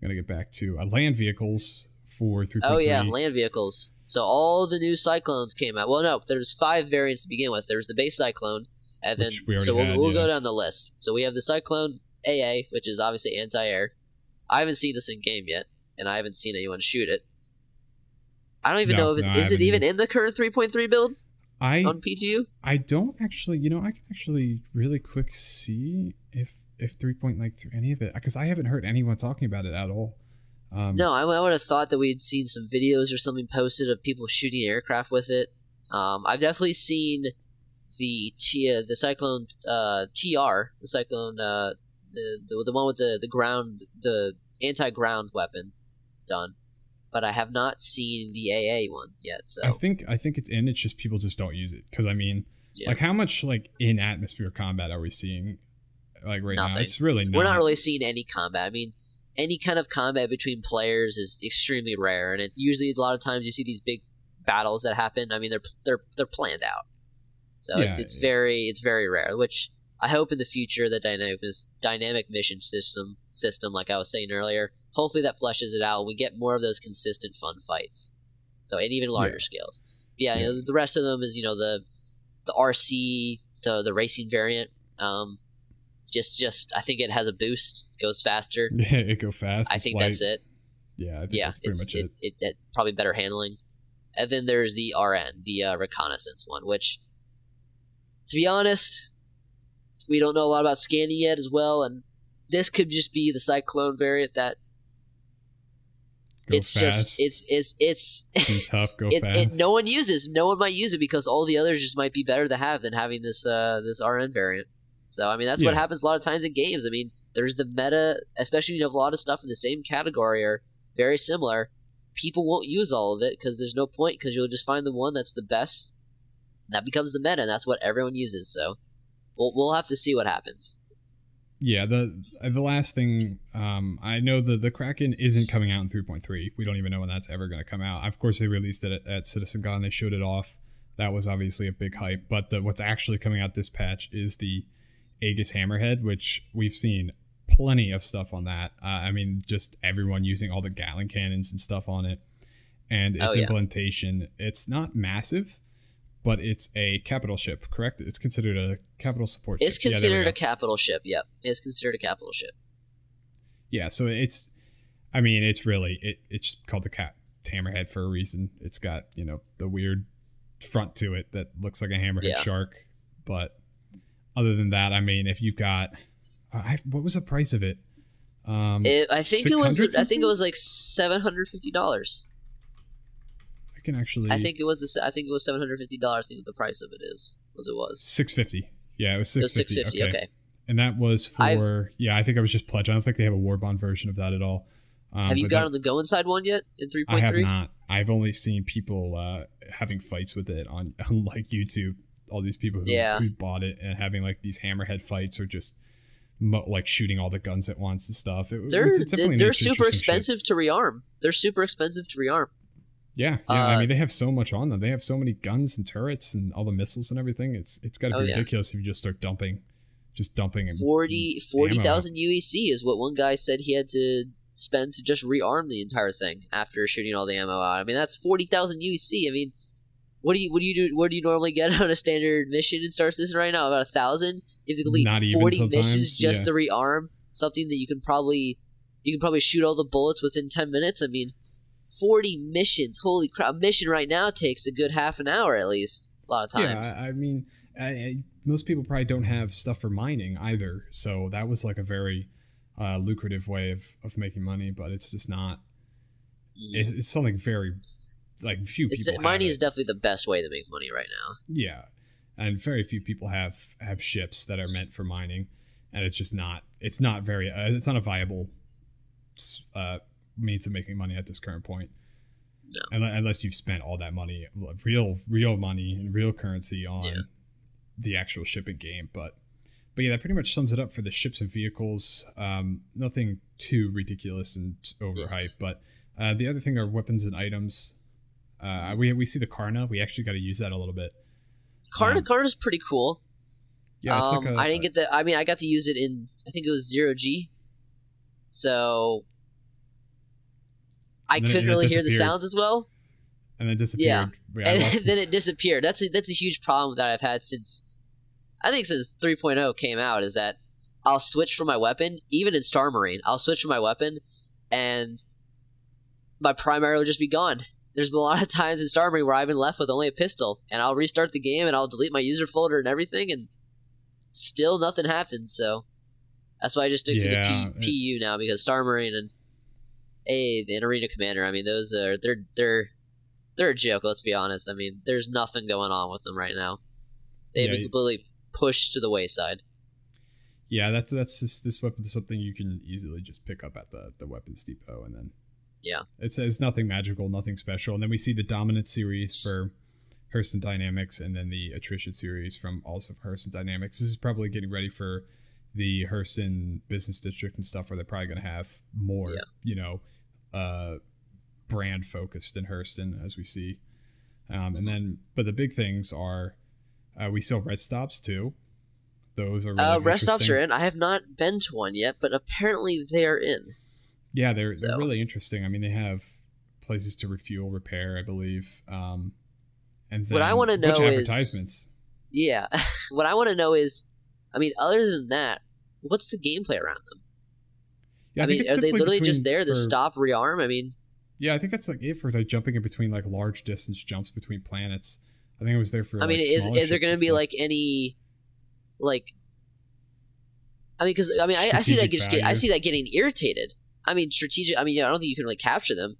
I'm gonna get back to land vehicles for 3.3. Oh yeah, land vehicles. So all the new Cyclones came out. Well, no, there's 5 variants to begin with. There's the base Cyclone, and then we'll go down the list. So we have the Cyclone AA, which is obviously anti-air. I haven't seen this in game yet, and I haven't seen anyone shoot it. I don't even know if is it even in the current 3.3 build on PTU? I don't actually. I can actually really quick see if 3.3 any of it, because I haven't heard anyone talking about it at all. No, I would have thought that we'd seen some videos or something posted of people shooting aircraft with it. I've definitely seen the Cyclone TR, the Cyclone, the one with the ground, the anti-ground weapon done, but I have not seen the AA one yet. So I think it's in. It's just people just don't use it because I mean, like how much like in atmosphere combat are we seeing like right now? It's really not. We're not really seeing any combat. I mean, any kind of combat between players is extremely rare, and usually a lot of times you see these big battles that happen. I mean, they're planned out, so it's very rare. Which I hope in the future the dynamic mission system, like I was saying earlier, hopefully that fleshes it out and we get more of those consistent fun fights. So and even larger scales. You know, the rest of them is the RC, the racing variant. Just I think it has a boost, goes faster. Yeah, it goes fast. I think that's it. Yeah, I think that's pretty much it. It probably better handling. And then there's the RN, the reconnaissance one, which, to be honest, we don't know a lot about scanning yet as well, and this could just be the Cyclone variant that Be tough, go fast. No one might use it because all the others just might be better to have than having this RN variant. So I mean that's what happens a lot of times in games. I mean there's the meta, especially a lot of stuff in the same category are very similar. People won't use all of it because there's no point because you'll just find the one that's the best. That becomes the meta, and that's what everyone uses. So we'll have to see what happens. Yeah, the last thing, I know the Kraken isn't coming out in 3.3. We don't even know when that's ever going to come out. Of course, they released it at CitizenCon. They showed it off. That was obviously a big hype. But what's actually coming out this patch is the Aegis Hammerhead, which we've seen plenty of stuff on that. I mean, just everyone using all the Gatling cannons and stuff on it. And its implementation, it's not massive, but it's a capital ship, correct? It's considered a capital support ship. It's considered a capital ship, yep. It's considered a capital ship. Yeah, so it's really, it's called the Hammerhead for a reason. It's got, the weird front to it that looks like a hammerhead shark. But other than that, I mean, if you've got, what was the price of it? I think it was like $750. Actually, I think it was $750. I think what the price of it was. $650. Yeah, it was $650. Okay. And that was for I think I was just pledged. I don't think they have a war bond version of that at all. Have you gotten the Go Inside one yet in 3.3? I have not. I've only seen people having fights with it on like YouTube. All these people who bought it and having like these hammerhead fights or just like shooting all the guns at once and stuff. They're super expensive to rearm. Yeah, I mean they have so much on them. They have so many guns and turrets and all the missiles and everything. It's got to be ridiculous if you just start dumping. 40,000 UEC is what one guy said he had to spend to just rearm the entire thing after shooting all the ammo out. I mean that's 40,000 UEC. I mean, what do you do? What do you normally get on a standard mission in Star Citizen right now? About 1,000. You have to complete 40 missions just to rearm something that you can probably shoot all the bullets within 10 minutes. I mean, 40 missions. Holy crap! A mission right now takes a good half an hour at least. A lot of times. Yeah, I mean, most people probably don't have stuff for mining either. So that was like a very lucrative way of making money, but it's just not. It's something very like few people. Mining is definitely the best way to make money right now. Yeah, and very few people have ships that are meant for mining, and it's just not. It's not a viable means of making money at this current point. No. Unless you've spent all that money, real money and real currency on the actual shipping game. But yeah, that pretty much sums it up for the ships and vehicles. Nothing too ridiculous and overhyped, but the other thing are weapons and items. We see the Karna. We actually got to use that a little bit. Karna's pretty cool. Yeah, it's like I didn't get the. I mean, I got to use it in. I think it was 0G. So I couldn't really hear the sounds as well. And then disappeared. Yeah, and then it disappeared. That's a huge problem that I've had since 3.0 came out. Is that I'll switch from my weapon, even in Star Marine. I'll switch from my weapon, and my primary will just be gone. There's been a lot of times in Star Marine where I've been left with only a pistol, and I'll restart the game and I'll delete my user folder and everything, and still nothing happens. So that's why I just stick to the PU now, because Star Marine and The arena commander. I mean, those are they're a joke. Let's be honest. I mean, there's nothing going on with them right now. They've been completely pushed to the wayside. Yeah, that's just, this weapon is something you can easily just pick up at the weapons depot, and then it says nothing magical, nothing special, and then we see the dominant series for Hurston Dynamics, and then the attrition series from also Hurston Dynamics. This is probably getting ready for the Hurston Business District and stuff, where they're probably going to have more, brand focused in Hurston, as we see. And then, but the big things are, we sell rest stops too. Those are really rest stops are in. I have not been to one yet, but apparently they're in. Yeah, they're really interesting. I mean, they have places to refuel, repair, I believe. And then what I want to know advertisements. What I want to know is, I mean, other than that, what's the gameplay around them? Yeah, I mean, are they literally just there to stop, rearm? I mean, yeah, I think that's like it for like jumping in between like large distance jumps between planets. I think it was there for. I mean, is there going to be like any, like? I mean, because I mean, I see that I see that getting irritated. I mean, strategic. I mean, I don't think you can really capture them,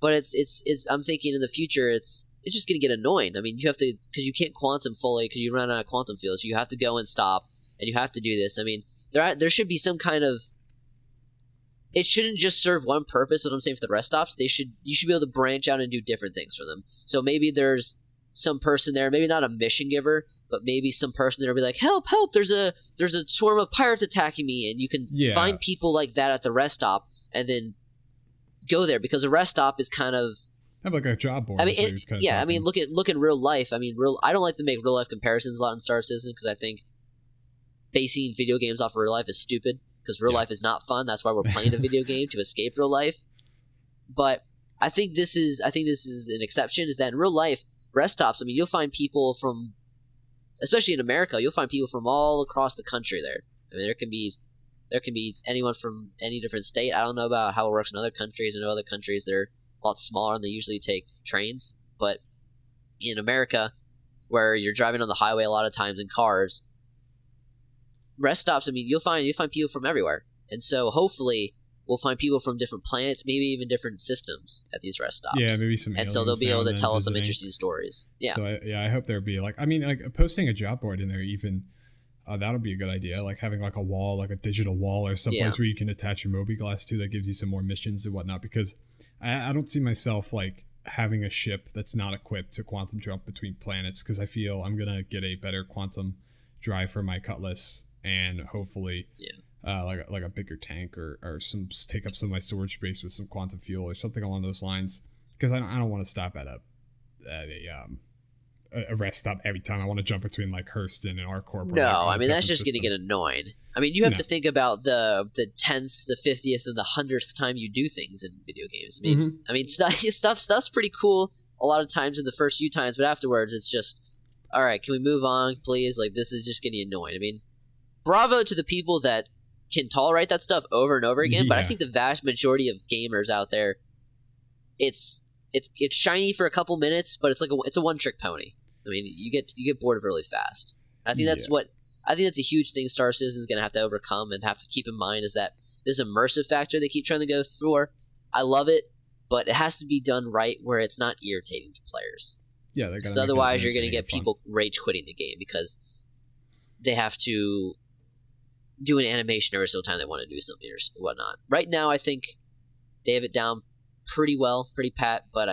but it's. I'm thinking in the future, it's just going to get annoying. I mean, you have to, because you can't quantum fully because you run out of quantum fields. So you have to go and stop, and you have to do this. I mean, there should be some kind of. It shouldn't just serve one purpose. What I'm saying for the rest stops, you should be able to branch out and do different things for them. So maybe there's some person there, maybe not a mission giver, but maybe some person there will be like, help, there's a swarm of pirates attacking me, and you can find people like that at the rest stop and then go there, because a rest stop is kind of have like a job board. I mean, I mean, look in real life. I mean, I don't like to make real life comparisons a lot in Star Citizen, because I think basing video games off of real life is stupid, because real life is not fun. That's why we're playing a video game, to escape real life. But I think this is an exception, is that in real life, rest stops, I mean, you'll find people from, especially in America, you'll find people from all across the country there. I mean, there can be anyone from any different state. I don't know about how it works in other countries. I know other countries, they're a lot smaller and they usually take trains. But in America, where you're driving on the highway a lot of times in cars, rest stops, I mean, you'll find people from everywhere. And so hopefully we'll find people from different planets, maybe even different systems at these rest stops. Yeah, maybe some. And so they'll be able to tell us some interesting stories. Yeah. So I hope there'll be like posting a job board in there even. That'll be a good idea. Like having like a wall, like a digital wall, or someplace where you can attach your mobi-glass to, that gives you some more missions and whatnot. Because I don't see myself like having a ship that's not equipped to quantum jump between planets, because I feel I'm gonna get a better quantum drive for my Cutlass, and hopefully like a bigger tank or some take up some of my storage space with some quantum fuel or something along those lines. Because I don't want to stop at a rest stop every time I want to jump between like Hurston and ArcCorp. No, I mean, that's just going to get annoying. I mean, you have to think about the 10th, the 50th, and the 100th time you do things in video games. I mean, stuff's pretty cool a lot of times in the first few times, but afterwards it's just, all right, can we move on, please? Like, this is just getting annoying. I mean, bravo to the people that can tolerate that stuff over and over again, but I think the vast majority of gamers out there, it's shiny for a couple minutes, but it's a one-trick pony. I mean, you get bored of it really fast. I think that's a huge thing Star Citizen is going to have to overcome and have to keep in mind, is that this immersive factor they keep trying to go through. I love it, but it has to be done right, where it's not irritating to players. Yeah, because otherwise you're going to get people rage quitting the game because they have to do an animation every single time they want to do something or whatnot. Right now, I think they have it down pretty well, pretty pat, but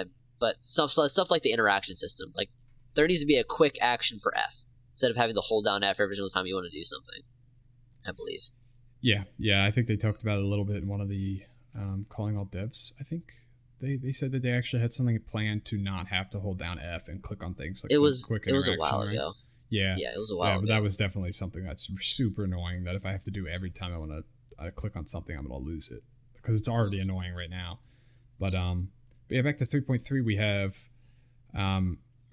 stuff like the interaction system, like there needs to be a quick action for F instead of having to hold down F every single time you want to do something, I believe. Yeah, I think they talked about it a little bit in one of the calling all devs. I think they said that they actually had something planned to not have to hold down F and click on things. Like it was a while ago. Yeah, it was a while ago. But that was definitely something that's super annoying, that if I have to do every time I want to click on something, I'm going to lose it, because it's already annoying right now. But yeah, back to 3.3, we have,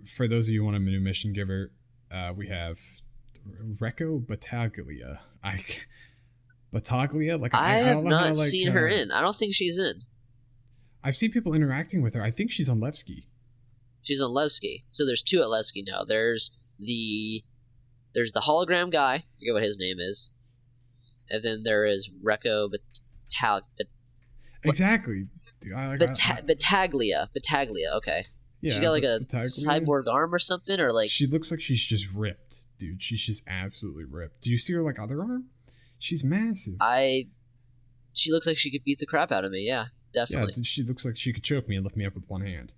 for those of you who want a new mission giver, we have Recco Battaglia. Battaglia? Like I have not seen her in. I don't think she's in. I've seen people interacting with her. I think she's on Levski. She's on Levski. So there's two at Levski now. There's the hologram guy. I forget what his name is. And then there is Recco Battaglia. Exactly. Dude, Battaglia. Okay. Yeah, She's got like a Battaglia. cyborg arm or something, or like She looks like she's just ripped, dude. She's just absolutely ripped. Do you see her like other arm? She's massive. She looks like she could beat the crap out of me. Yeah, definitely. Yeah, she looks like she could choke me and lift me up with one hand.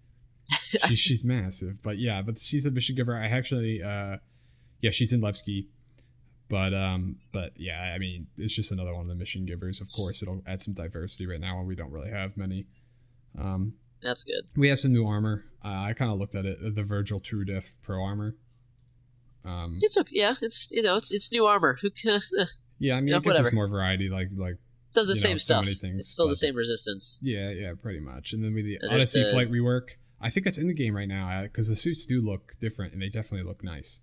She's massive, but she's a mission giver. I actually, she's in Levski, but yeah, I mean, it's just another one of the mission givers. Of course, it'll add some diversity right now, and we don't really have many. That's good. We have some new armor. I kind of looked at it, the Virgil True Diff Pro armor. It's okay. Yeah, it's new armor. Yeah, I mean, it gives us more variety. Like it does the same stuff. Things, it's still the same resistance. Yeah, pretty much. And then with the Odyssey flight rework, I think that's in the game right now because the suits do look different and they definitely look nice.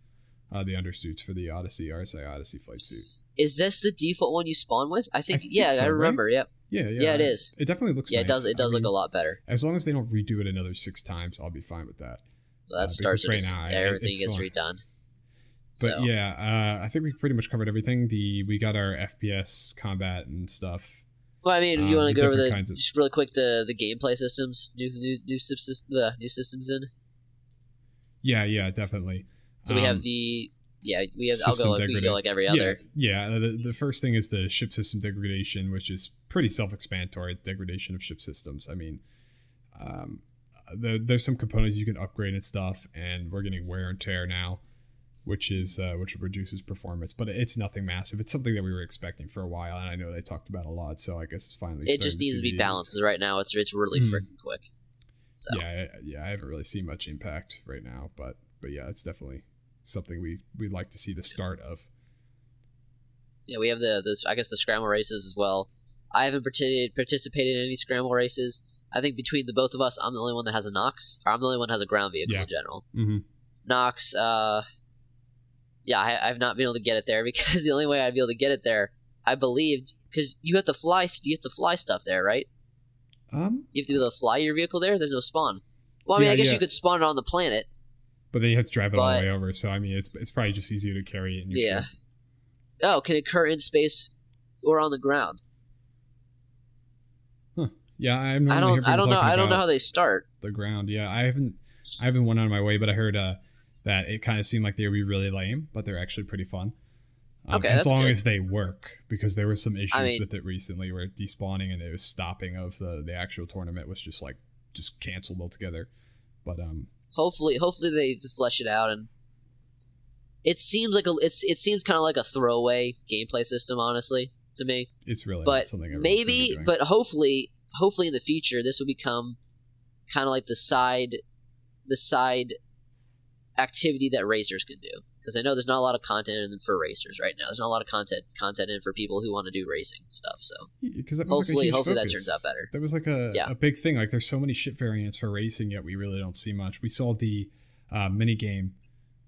The undersuits for the Odyssey RSI Odyssey flight suit. Is this the default one you spawn with? I think so, I remember. Right? Yep. Yeah, it is. It definitely looks nice. It does look a lot better. As long as they don't redo it another 6 times, I'll be fine with that. So that starts right now. Everything gets redone. But I think we pretty much covered everything. We got our FPS combat and stuff. Well, I mean, you want to go over just really quick the gameplay systems, new systems in. Yeah, definitely. So we have I'll go like we can go like every other. Yeah. The first thing is the ship system degradation, which is pretty self-explanatory. Degradation of ship systems. I mean, there's some components you can upgrade and stuff, and we're getting wear and tear now, which reduces performance, but it's nothing massive. It's something that we were expecting for a while, and I know they talked about a lot. So I guess it's finally. It just needs to be balanced because right now it's really freaking quick. So. Yeah, I haven't really seen much impact right now, but yeah, it's definitely something we'd like to see the start of. Yeah, we have the scramble races as well. I haven't participated in any scramble races. I think between the both of us, I'm the only one that has a Nox. Or I'm the only one that has a ground vehicle in general. Mm-hmm. Nox, I've not been able to get it there because the only way I'd be able to get it there, I believed, because you have to fly stuff there, right? You have to be able to fly your vehicle there. There's no spawn. Well, I mean, I guess you could spawn it on the planet. But then you have to drive it all the way over. So I mean, it's probably just easier to carry it in your ship. Oh, can it occur in space or on the ground? Huh. Yeah, I don't know how they start. The ground. Yeah, I haven't went on my way, but I heard that it kind of seemed like they would be really lame, but they're actually pretty fun. As long as they work, because there were some issues with it recently where despawning and it was stopping of the actual tournament was just canceled altogether. But hopefully they flesh it out, and it seems kind of like a throwaway gameplay system, honestly, to me. It's really not something maybe, but hopefully in the future this will become kind of like the side activity that racers can do, because I know there's not a lot of content in for racers right now. There's not a lot of content in for people who want to do racing stuff. So hopefully that turns out better. That was like a big thing. Like there's so many ship variants for racing, yet we really don't see much. We saw the mini game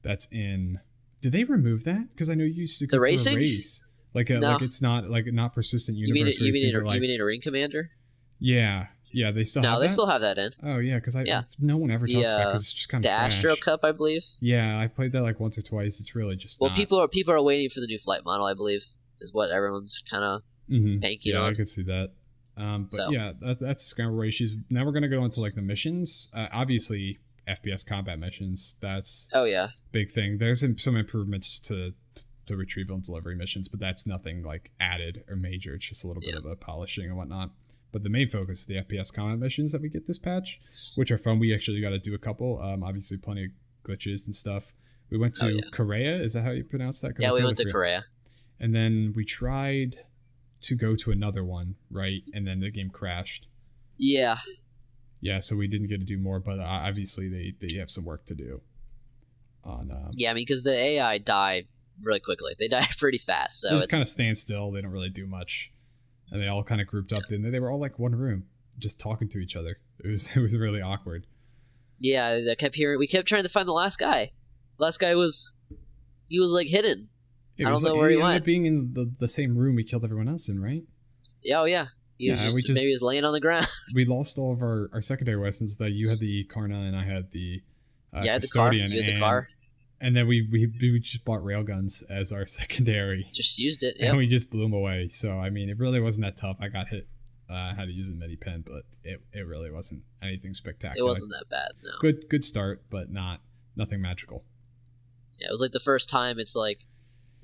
that's in. Did they remove that? Because I know you used to go the racing race. Like it's not persistent universe. You mean a ring commander? Yeah, they still have that? No, they still have that in. Oh, yeah, because no one ever talks about it because it's just kind of trash. Astro Cup, I believe. Yeah, I played that like once or twice. It's really just people are waiting for the new flight model, I believe, is what everyone's kind of banking on. Yeah, I could see that. That's a scramble race. Now we're going to go into like the missions. Obviously, FPS combat missions. That's big thing. There's some improvements to retrieval and delivery missions, but that's nothing like added or major. It's just a little bit of a polishing and whatnot. But the main focus is the FPS combat missions that we get this patch, which are fun. We actually got to do a couple. Obviously, plenty of glitches and stuff. We went to Korea. Is that how you pronounce that? Yeah, we went to Korea. And then we tried to go to another one, right? And then the game crashed. Yeah. Yeah, so we didn't get to do more, but obviously they have some work to do. I mean, because the AI die really quickly. They die pretty fast. So they just kind of stand still. They don't really do much. And they all kind of grouped up, didn't they? They were all like one room, just talking to each other. It was really awkward. Yeah, we kept trying to find the last guy. The last guy was like hidden. I don't know where he went. Ended up being in the same room we killed everyone else in, right? Oh yeah. Maybe he was laying on the ground. We lost all of our secondary weapons. That you had the Karna and I had the custodian. You had the car. And then we just bought railguns as our secondary. Just used it, and we just blew them away. So I mean, it really wasn't that tough. I got hit how to use a MIDI pen, but it really wasn't anything spectacular. It wasn't that bad, no. Good start, but nothing magical. Yeah, it was like the first time. It's like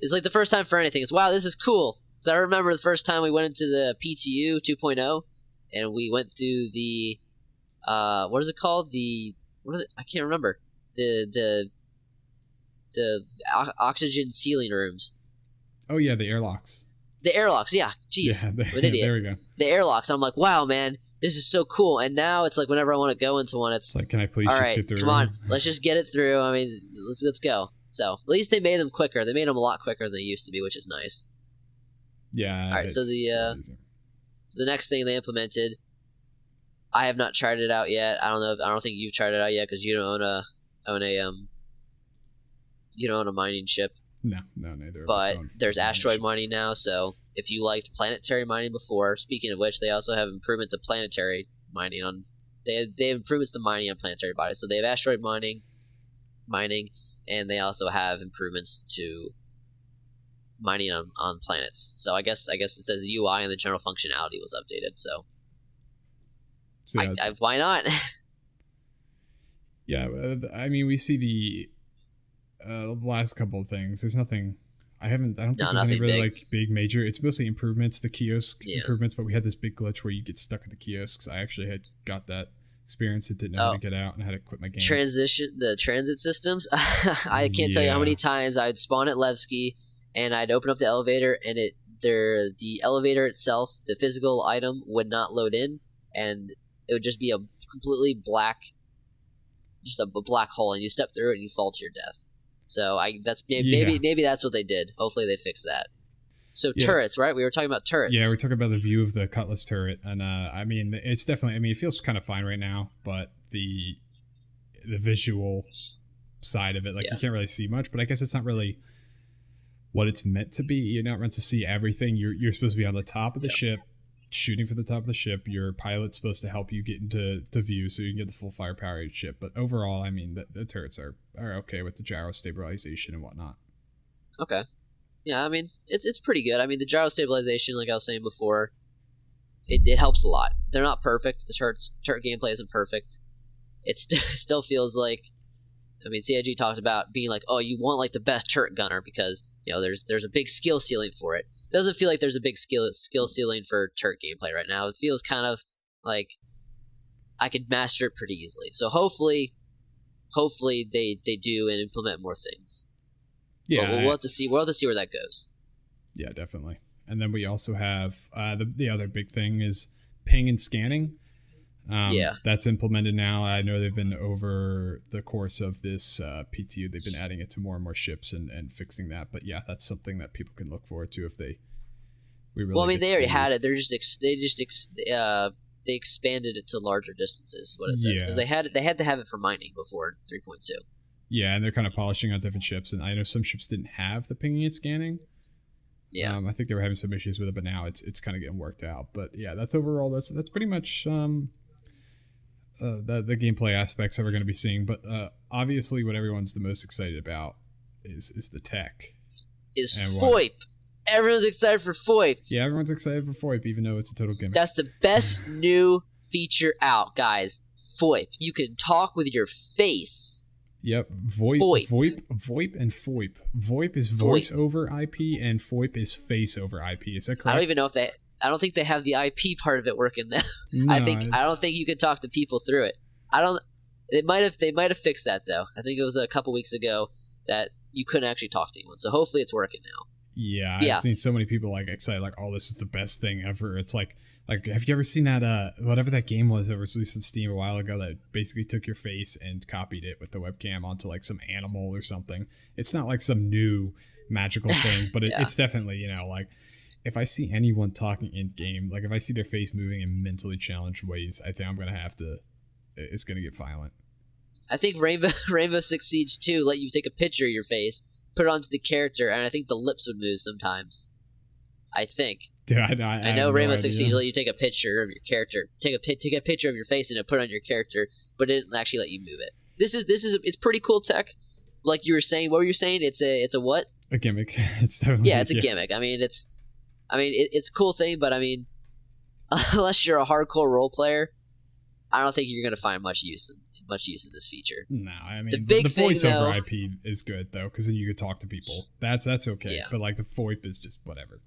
the first time for anything. It's wow, this is cool. So I remember the first time we went into the PTU 2.0, and we went through the what is it called? I can't remember. The oxygen ceiling rooms. Oh yeah, the airlocks. The airlocks, yeah. Jeez, yeah, I'm an idiot. There we go. The airlocks. I'm like, wow, man, this is so cool. And now it's like whenever I want to go into one, it's like, can I please all just right, get through? Come on, let's just get it through. I mean, let's go. So at least they made them quicker. They made them a lot quicker than they used to be, which is nice. Yeah. All right, so the next thing they implemented, I have not tried it out yet. I don't think you've tried it out yet because you don't own a mining ship. No, neither. But there's asteroid mining now, so if you liked planetary mining before, speaking of which, they also have improvement to planetary mining on. They have improvements to mining on planetary bodies. So they have asteroid mining, and they also have improvements to mining on planets. So I guess it says the UI and the general functionality was updated. So yeah, why not? Yeah, I mean, we see the last couple of things. There's nothing. I don't think there's any really like big major. It's mostly improvements, the kiosk improvements. But we had this big glitch where you get stuck at the kiosks. I actually had got that experience. It didn't know how to get out, and I had to quit my game. The transit systems. I can't tell you how many times I'd spawn at Levski, and I'd open up the elevator, and the elevator itself, the physical item, would not load in, and it would just be a completely black, just a black hole, and you step through it and you fall to your death. So maybe that's what they did. Hopefully they fix that. So turrets, right? We were talking about turrets. Yeah, we're talking about the view of the Cutlass turret, and I mean, it's definitely. I mean, it feels kind of fine right now, but the visual side of it, like you can't really see much. But I guess it's not really what it's meant to be. You're not meant to see everything. You're supposed to be on the top of the ship, shooting for the top of the ship. Your pilot's supposed to help you get into view so you can get the full firepower of your ship. But overall, I mean, the turrets are okay with the gyro stabilization and whatnot. Okay. Yeah, I mean, it's pretty good. I mean, the gyro stabilization, like I was saying before, it helps a lot. They're not perfect. The turret gameplay isn't perfect. It still feels like, I mean, CIG talked about being like, oh, you want like the best turret gunner because, you know, there's a big skill ceiling for it. It doesn't feel like there's a big skill ceiling for turret gameplay right now. It feels kind of like I could master it pretty easily. So hopefully they do and implement more things. Yeah, but we'll have to see. We'll have to see where that goes. Yeah, definitely. And then we also have the other big thing is ping and scanning. That's implemented now. I know they've been over the course of this PTU. They've been adding it to more and more ships and fixing that. But yeah, that's something that people can look forward to if they. Well, I mean, they already had it. They expanded it to larger distances. What it says because they had to have it for mining before 3.2. Yeah, and they're kind of polishing on different ships, and I know some ships didn't have the pinging and scanning. Yeah, I think they were having some issues with it, but now it's kind of getting worked out. But yeah, that's overall that's pretty much the gameplay aspects that we're going to be seeing. But obviously, what everyone's the most excited about is the tech. Is FOIP. Everyone's excited for FOIP. Yeah, everyone's excited for FOIP, even though it's a total gimmick. That's the best new feature out, guys. FOIP. You can talk with your face. Yep, VoIP, and FOIP. VoIP is voice over IP, and FOIP is face over IP. Is that correct? I don't even know if I don't think they have the IP part of it working now. No, I don't think you could talk to people through it. They might have fixed that though. I think it was a couple weeks ago that you couldn't actually talk to anyone. So hopefully it's working now. Yeah, I've seen so many people like excited, like, oh, this is the best thing ever. It's like, have you ever seen that, whatever that game was that was released on Steam a while ago that basically took your face and copied it with the webcam onto, like, some animal or something? It's not, like, some new magical thing, but it's definitely, you know, like, if I see anyone talking in-game, like, if I see their face moving in mentally challenged ways, I think I'm going to have to, it's going to get violent. I think Rainbow Six Siege 2 let you take a picture of your face, put it onto the character, and I think the lips would move sometimes. I think. Dude, I know Rainbow Six Siege let you take a picture of your character, take a picture of your face and put it on your character, but it didn't actually let you move it. It's pretty cool tech. Like you were saying, what were you saying? It's a what? A gimmick. It's definitely it's a gimmick. I mean, it's a cool thing, but I mean, unless you're a hardcore role player, I don't think you're going to find much use in this feature. No, I mean the voiceover though, IP is good though, because then you could talk to people. That's okay. Yeah. But like the VoIP is just whatever.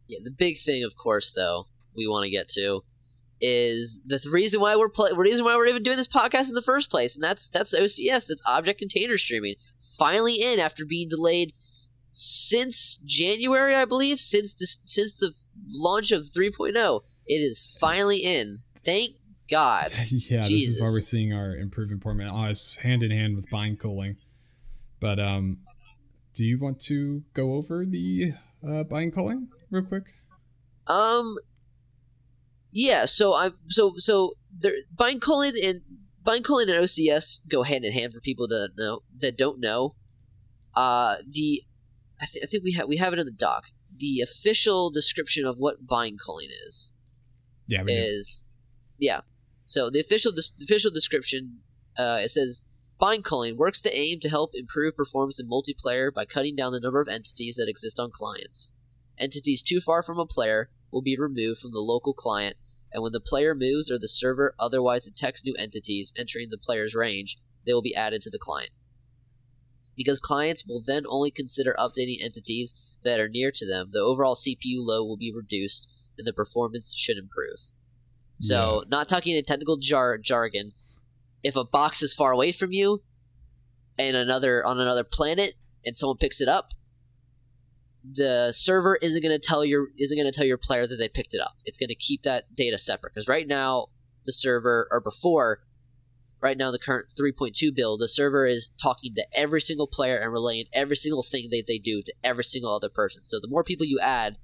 Yeah, the big thing, of course, though, we want to get to is the reason why we're even doing this podcast in the first place, and that's OCS, that's Object Container Streaming, finally in after being delayed since January, I believe, since the launch of 3.0. It is finally in. Thank God. Yeah, Jesus. This is why we're seeing our improvement performance hand in hand with bind culling. But do you want to go over the bind culling real quick? Yeah. So bind culling and OCS go hand in hand for people that don't know. I think we have it in the doc. The official description of what bind culling is. Yeah. Yeah. So the official description, it says, bind culling works to aim to help improve performance in multiplayer by cutting down the number of entities that exist on clients. Entities too far from a player will be removed from the local client, and when the player moves or the server otherwise detects new entities entering the player's range, they will be added to the client. Because clients will then only consider updating entities that are near to them, the overall CPU load will be reduced, and the performance should improve. So, Not talking in technical jargon, if a box is far away from you and on another planet and someone picks it up, the server isn't going to tell your player that they picked it up. It's going to keep that data separate, because right now the server, or before, right now the current 3.2 build, the server is talking to every single player and relaying every single thing that they do to every single other person. So the more people you add,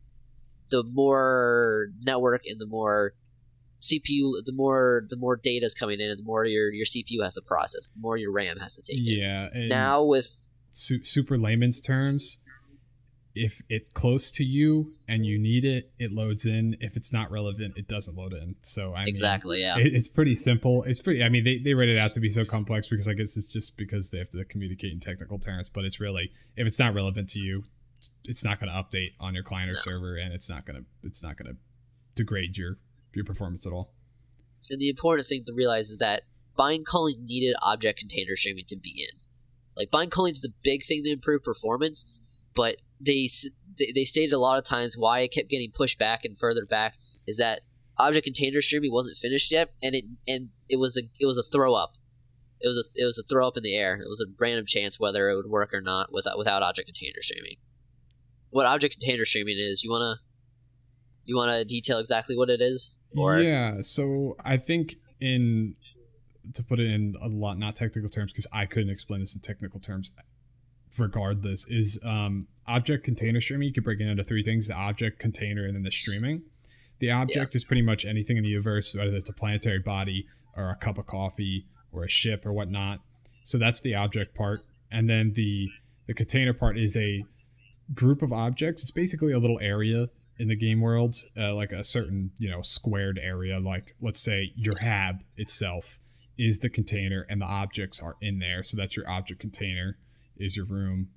the more network and the more CPU, the more data is coming in, and the more your CPU has to process, the more your RAM has to take in. Yeah. Now with super layman's terms, if it's close to you and you need it, it loads in. If it's not relevant, it doesn't load in. So exactly, yeah. It's pretty simple. It's pretty. I mean, they write it out to be so complex because I guess it's just because they have to communicate in technical terms. But it's really, if it's not relevant to you, it's not going to update on your client or server, and it's not going to degrade your performance at all. And the important thing to realize is that bind culling needed object container streaming to be in. Like, bind culling is the big thing to improve performance, but they stated a lot of times why it kept getting pushed back and further back is that object container streaming wasn't finished yet, and it was a throw up. It was a throw up in the air. It was a random chance whether it would work or not without object container streaming. What object container streaming is, you wanna detail exactly what it is? Yeah, so I think to put it in a lot not technical terms, because I couldn't explain this in technical terms regardless, is object container streaming. You can break it into three things: the object, container, and then the streaming. The object is pretty much anything in the universe, whether it's a planetary body or a cup of coffee or a ship or whatnot. So that's the object part. And then the container part is a group of objects. It's basically a little area in the game world, like a certain squared area. Like, let's say your hab itself is the container and the objects are in there. So that's your object container, is your room,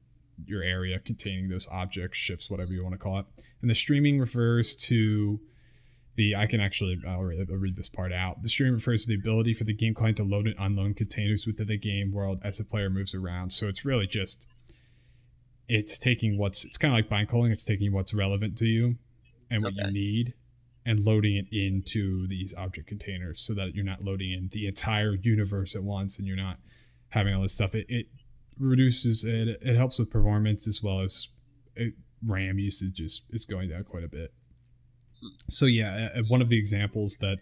your area containing those objects, ships, whatever you want to call it. And the streaming refers to I'll read this part out. The stream refers to the ability for the game client to load and unload containers within the game world as the player moves around. So it's really just, it's kind of like bind culling. It's taking what's relevant to you and what you need and loading it into these object containers so that you're not loading in the entire universe at once and you're not having all this stuff. It reduces it. It helps with performance, as well as RAM usage is going down quite a bit. So yeah, one of the examples that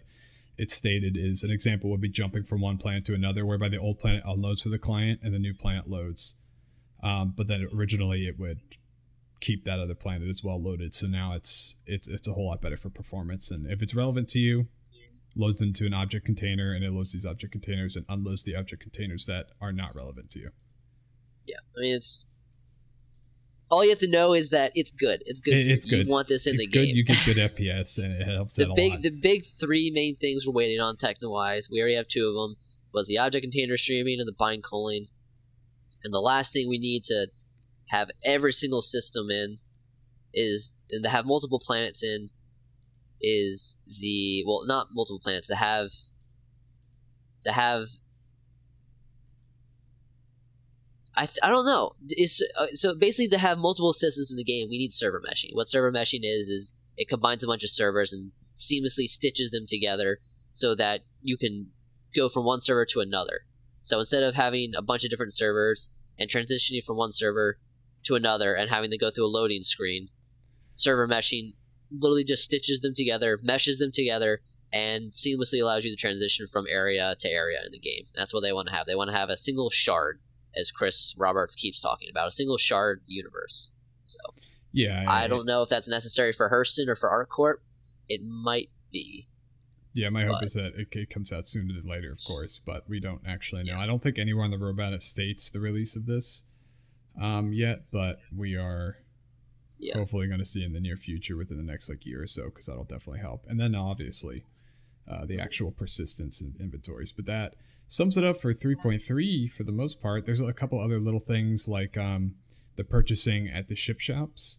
it's stated is, an example would be jumping from one planet to another, whereby the old planet unloads for the client and the new planet loads. But then originally it would keep that other planet as well loaded. So now it's a whole lot better for performance. And if it's relevant to you, loads into an object container, and it loads these object containers and unloads the object containers that are not relevant to you. Yeah, I mean, all you have to know is that it's good. It's good. It's good. You want this in the good. game. You get good FPS, and it helps that a lot. The big three main things we're waiting on techno-wise, we already have two of them, was the object container streaming and the bind culling. And the last thing we need to have every single system in and to have multiple planets in is not multiple planets, to have I don't know. So basically, to have multiple systems in the game, we need server meshing. What server meshing is it combines a bunch of servers and seamlessly stitches them together so that you can go from one server to another. So instead of having a bunch of different servers and transitioning from one server to another and having to go through a loading screen, server meshing literally just stitches them together, meshes them together, and seamlessly allows you to transition from area to area in the game. That's what they want to have. They want to have a single shard, as Chris Roberts keeps talking about, a single shard universe. So yeah, I don't know if that's necessary for Hearthstone or for ArcCorp. It might be. Yeah, my hope is that it comes out sooner than later, of course, but we don't actually know. Yeah. I don't think anywhere on the roadmap states the release of this yet, but we are hopefully going to see in the near future within the next year or so, because that'll definitely help. And then obviously the actual persistence in inventories. But that sums it up for 3.3 for the most part. There's a couple other little things like the purchasing at the ship shops.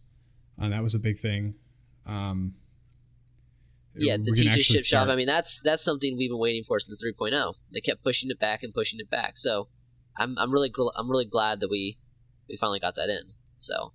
And that was a big thing. Yeah, the TJ ship shop. I mean, that's something we've been waiting for since 3.0. They kept pushing it back and pushing it back. So I'm really glad that we finally got that in. So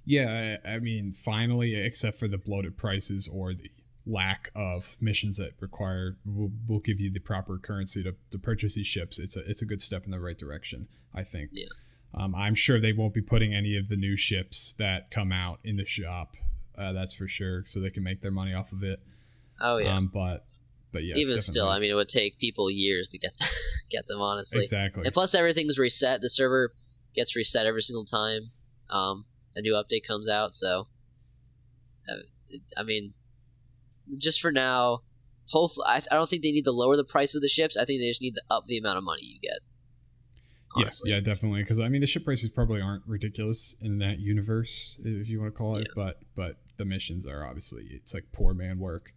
yeah, I mean, finally, except for the bloated prices or the lack of missions that require will give you the proper currency to purchase these ships. It's a good step in the right direction, I think. Yeah. I'm sure they won't be putting any of the new ships that come out in the shop. That's for sure, so they can make their money off of it. Oh yeah. But yeah. Even still, I mean, it would take people years to get them, honestly. Exactly. And plus, everything's reset. The server gets reset every single time a new update comes out. So, I mean, just for now, hopefully, I don't think they need to lower the price of the ships. I think they just need to up the amount of money you get. Honestly. Yeah, definitely. Because I mean, the ship prices probably aren't ridiculous in that universe, if you want to call it. Yeah. But the missions are obviously, it's like poor man work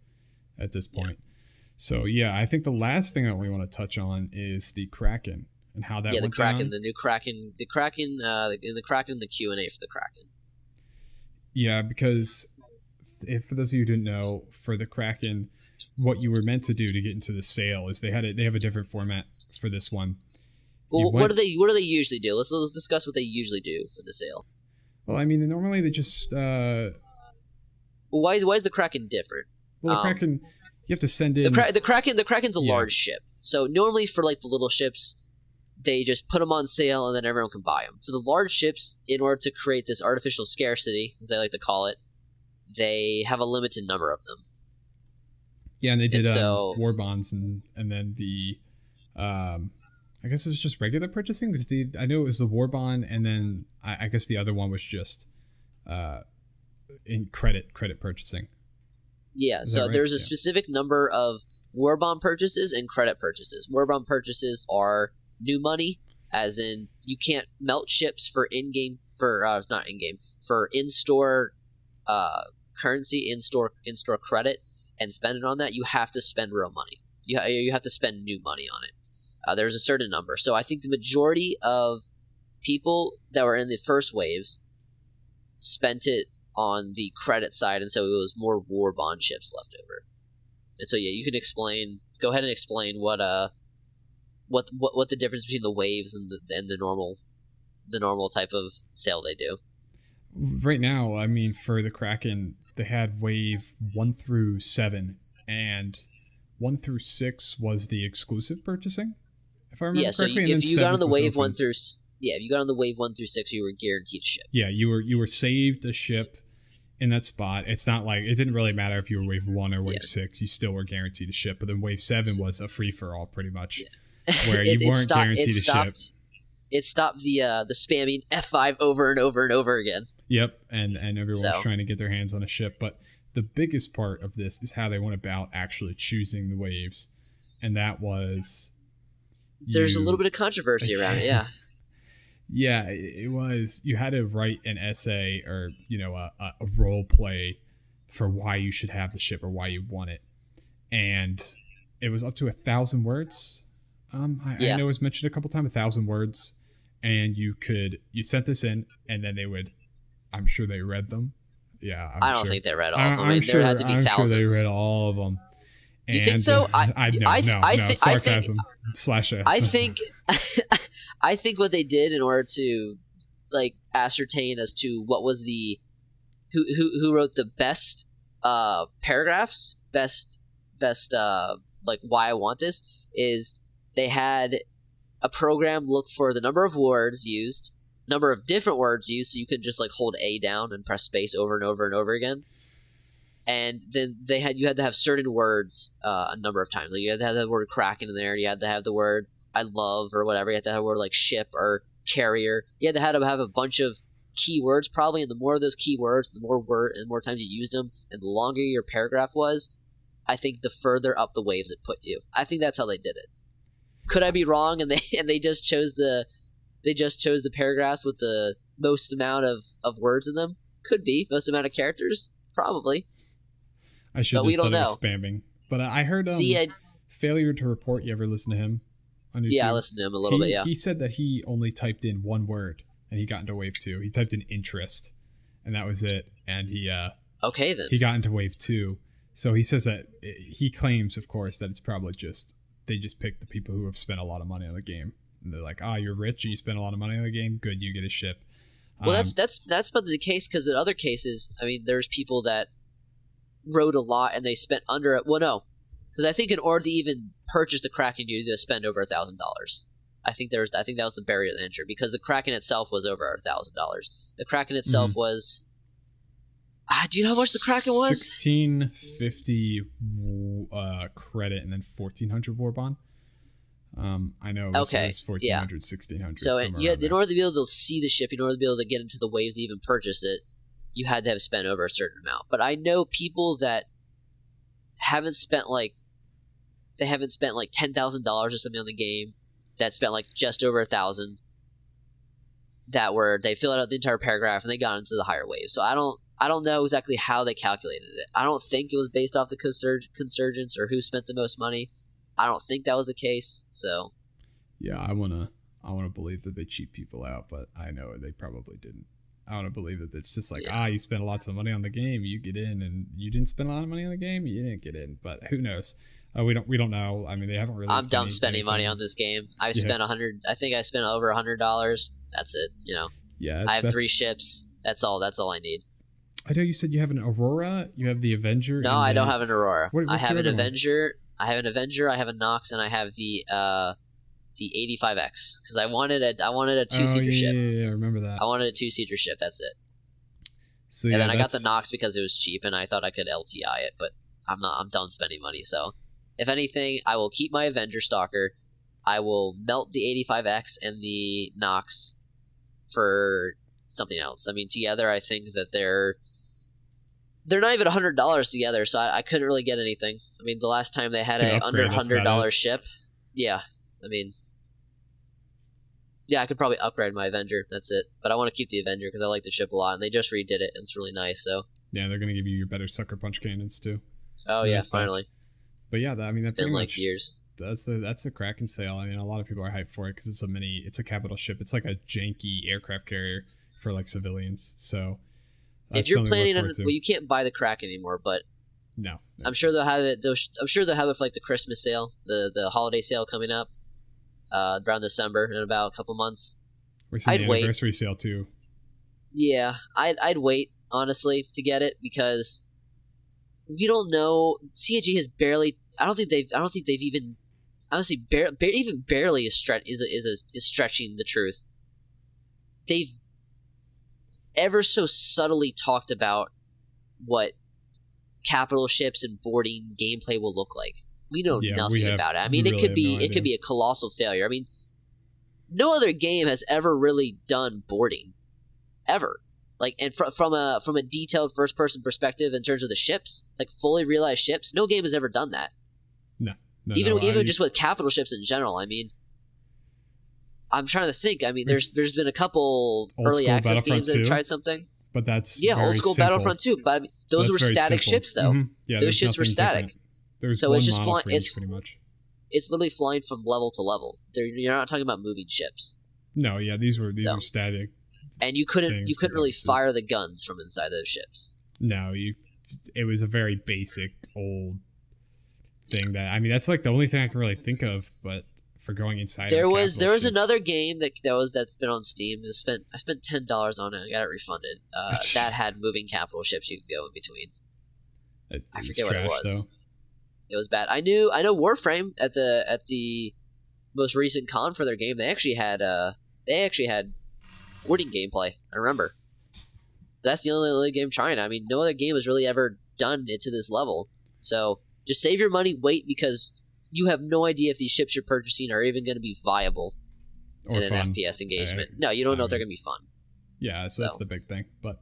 at this point. Yeah. So yeah, I think the last thing that we want to touch on is the Kraken and how that went the Kraken, down. the new Kraken, the Kraken, the Q&A for the Kraken. Yeah, because for those of you who didn't know, for the Kraken, what you were meant to do to get into the sale is they have a different format for this one. Well, what do they usually do? Let's discuss what they usually do for the sale. Well, I mean, normally they just. Why is the Kraken different? Well, the Kraken, you have to send in the Kraken's a large ship. So normally for the little ships, they just put them on sale and then everyone can buy them. For the large ships, in order to create this artificial scarcity, as they like to call it, they have a limited number of them. Yeah, and they did war bonds and then the. I guess it was just regular purchasing because I know it was the war bond, and then I guess the other one was just in credit purchasing. Yeah, so right? There's a specific number of war bond purchases and credit purchases. War bond purchases are new money, as in you can't melt ships for in-game for in-store currency, in-store credit, and spend it on that. You have to spend real money. You have to spend new money on it. There's a certain number. So I think the majority of people that were in the first waves spent it on the credit side, and so it was more war bond ships left over. And so yeah, you can go ahead and explain what the difference between the waves and the normal type of sale they do. Right now, I mean, for the Kraken, they had wave 1 through 7, and 1 through 6 was the exclusive purchasing. If I remember correctly, if you got on the wave 1 through 6, you were guaranteed a ship. Yeah, you were saved a ship in that spot. It's not like it didn't really matter if you were wave 1 or wave 6. You still were guaranteed a ship. But then wave 7 was a free for all, pretty much, where you weren't guaranteed a ship. It stopped the spamming F5 over and over and over again. Yep, and everyone was trying to get their hands on a ship. But the biggest part of this is how they went about actually choosing the waves, and that was. There's a little bit of controversy around it, yeah. Yeah, it was. You had to write an essay or a role play for why you should have the ship or why you want it, and it was up to 1,000 words. I know it was mentioned a couple times, 1,000 words, and you sent this in, and then they would. I'm sure they read them, Yeah, I don't think they read all of them. I mean, there had to be I'm thousands. sure they read all of them. You think so? No, sarcasm slash S. I think I think what they did in order to like ascertain as to what was the who wrote the best paragraphs, best like why I want this is they had a program look for the number of words used, number of different words used, so you could just like hold A down and press space over and over and over again. And then you had to have certain words a number of times. Like you had to have the word Kraken in there. You had to have the word I love or whatever. You had to have a word like ship or carrier. You had to have a bunch of keywords probably, and the more of those keywords, the more times you used them, and the longer your paragraph was, I think the further up the waves it put you. I think that's how they did it. Could I be wrong? And they just chose the paragraphs with the most amount of words in them. Could be most amount of characters, probably. I should have started spamming. But I heard Failure to Report. You ever listen to him on YouTube? Yeah, I listened to him a little bit, yeah. He said that he only typed in one word, and he got into wave 2. He typed in interest, and that was it. And he okay, then. He got into wave 2. So he says that he claims, of course, that it's probably they just picked the people who have spent a lot of money on the game. And they're like, you're rich, you spent a lot of money on the game, good, you get a ship. Well, that's probably the case, because in other cases, I mean, there's people that wrote a lot and they spent under it. Well, no, because I think in order to even purchase the Kraken, you need to spend over $1,000. I think that was the barrier to entry, because the Kraken itself was over $1,000. The Kraken itself was. Do you know how much the Kraken was? 1,650 credit and then 1,400 war bond. I know. It was 1,400, yeah. 1,600. So in order to be able to see the ship, in order to be able to get into the waves to even purchase it, you had to have spent over a certain amount. But I know people that haven't spent like $10,000 or something on the game, that spent like just over $1,000. They filled out the entire paragraph and they got into the higher waves. So I don't know exactly how they calculated it. I don't think it was based off the consurgence or who spent the most money. I don't think that was the case. So yeah, I wanna believe that they cheat people out, but I know they probably didn't. I want to believe that it's just like, you spent lots of money on the game, you get in, and you didn't spend a lot of money on the game, you didn't get in. But who knows? We don't know. I mean, they haven't really. I'm done spending money on this game. I've spent $100. I think I spent over $100. That's it. You know. Yeah. I have 3 ships. That's all. That's all I need. I know you said you have an Aurora. You have the Avenger. No, I don't have an Aurora. I have an Avenger. One? I have an Avenger. I have a Nox, and I have the 85X, because I wanted a 2-seater ship. Yeah, I remember that. I wanted a 2-seater ship. That's it. So and then I got the Nox because it was cheap, and I thought I could LTI it, but I'm done spending money. So, if anything, I will keep my Avenger Stalker. I will melt the 85X and the Nox for something else. I mean, together, I think that they're not even $100 together, so I couldn't really get anything. I mean, the last time they had a under $100 ship, yeah. I mean, yeah, I could probably upgrade my Avenger. That's it. But I want to keep the Avenger because I like the ship a lot, and they just redid it, and it's really nice. So yeah, they're gonna give you your better sucker punch cannons too. Oh yeah, finally. But yeah, I mean, that's been like years. That's the Kraken sale. I mean, a lot of people are hyped for it because it's a capital ship. It's like a janky aircraft carrier for like civilians. So if you're planning on, you can't buy the Kraken anymore, but no. I'm sure they'll have it. I'm sure they'll have it for like the Christmas sale, the holiday sale coming up. Around December in about a couple months. We're seeing the anniversary sale too. Yeah, I'd wait honestly to get it because we don't know. CIG has barely. I don't think they've even. Honestly, barely is stretching the truth. They've ever so subtly talked about what capital ships and boarding gameplay will look like. We know nothing about it. I mean, it could be a colossal failure. I mean, no other game has ever really done boarding, ever. Like, and from a detailed first person perspective in terms of the ships, like fully realized ships, no game has ever done that. No. Even just with capital ships in general. I mean, I'm trying to think. I mean, there's been a couple early access games that have tried something. But that's old school simple. Battlefront 2. But I mean, those were static ships, though. Mm-hmm. Yeah, those ships were static. Different. There's so one it's just flying. pretty much. It's literally flying from level to level. You're not talking about moving ships. No, yeah, these were static. And you couldn't really fire the guns from inside those ships. No, it was a very basic old thing that, I mean, that's like the only thing I can really think of, but for going inside there was another game that's been on Steam. I spent $10 on it. I got it refunded. That had moving capital ships you could go in between. I forget what it was. Though. It was bad. I know Warframe at the most recent con for their game. They actually had boarding gameplay. I remember. That's the only game trying. I mean, no other game has really ever done it to this level. So just save your money, wait, because you have no idea if these ships you're purchasing are even going to be viable in an FPS engagement. No, you don't know if they're going to be fun. Yeah, so that's the big thing. But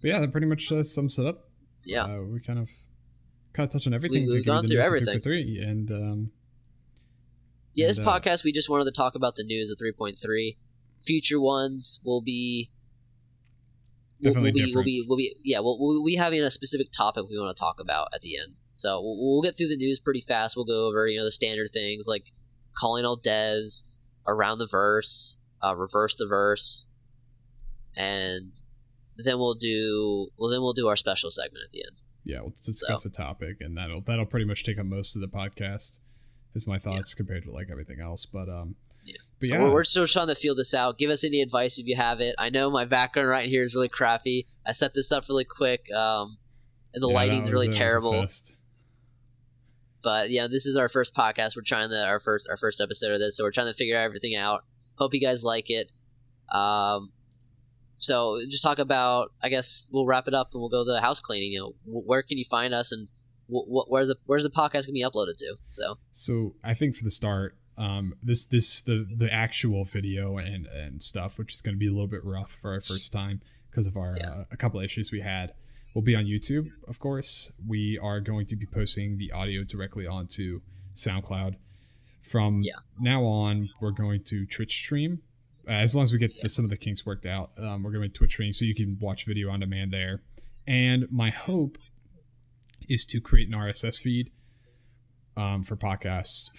yeah, that pretty much sums it up. Yeah, we kind of touched on everything. We've gone through everything. 3.3 and this podcast, we just wanted to talk about the news of 3.3. Future ones will be definitely different. We'll be having a specific topic we want to talk about at the end. So we'll get through the news pretty fast. We'll go over the standard things like calling all devs, around the verse, reverse the verse, and then we'll do our special segment at the end. Yeah, we'll discuss a topic, and that'll pretty much take up most of the podcast. Is my thoughts compared to like everything else, but we're still trying to feel this out. Give us any advice if you have it. I know my background right here is really crappy. I set this up really quick, and the lighting's really terrible. But yeah, this is our first podcast. We're trying our first episode of this, so we're trying to figure everything out. Hope you guys like it. So just talk about. I guess we'll wrap it up and we'll go to the house cleaning. Where can you find us, and where's the podcast gonna be uploaded to? So I think for the start, the actual video and stuff, which is going to be a little bit rough for our first time because of our a couple of issues we had, will be on YouTube. Of course, we are going to be posting the audio directly onto SoundCloud. From now on, we're going to Twitch stream. As long as we get some of the kinks worked out, we're going to Twitch stream so you can watch video on demand there. And my hope is to create an RSS feed for podcasts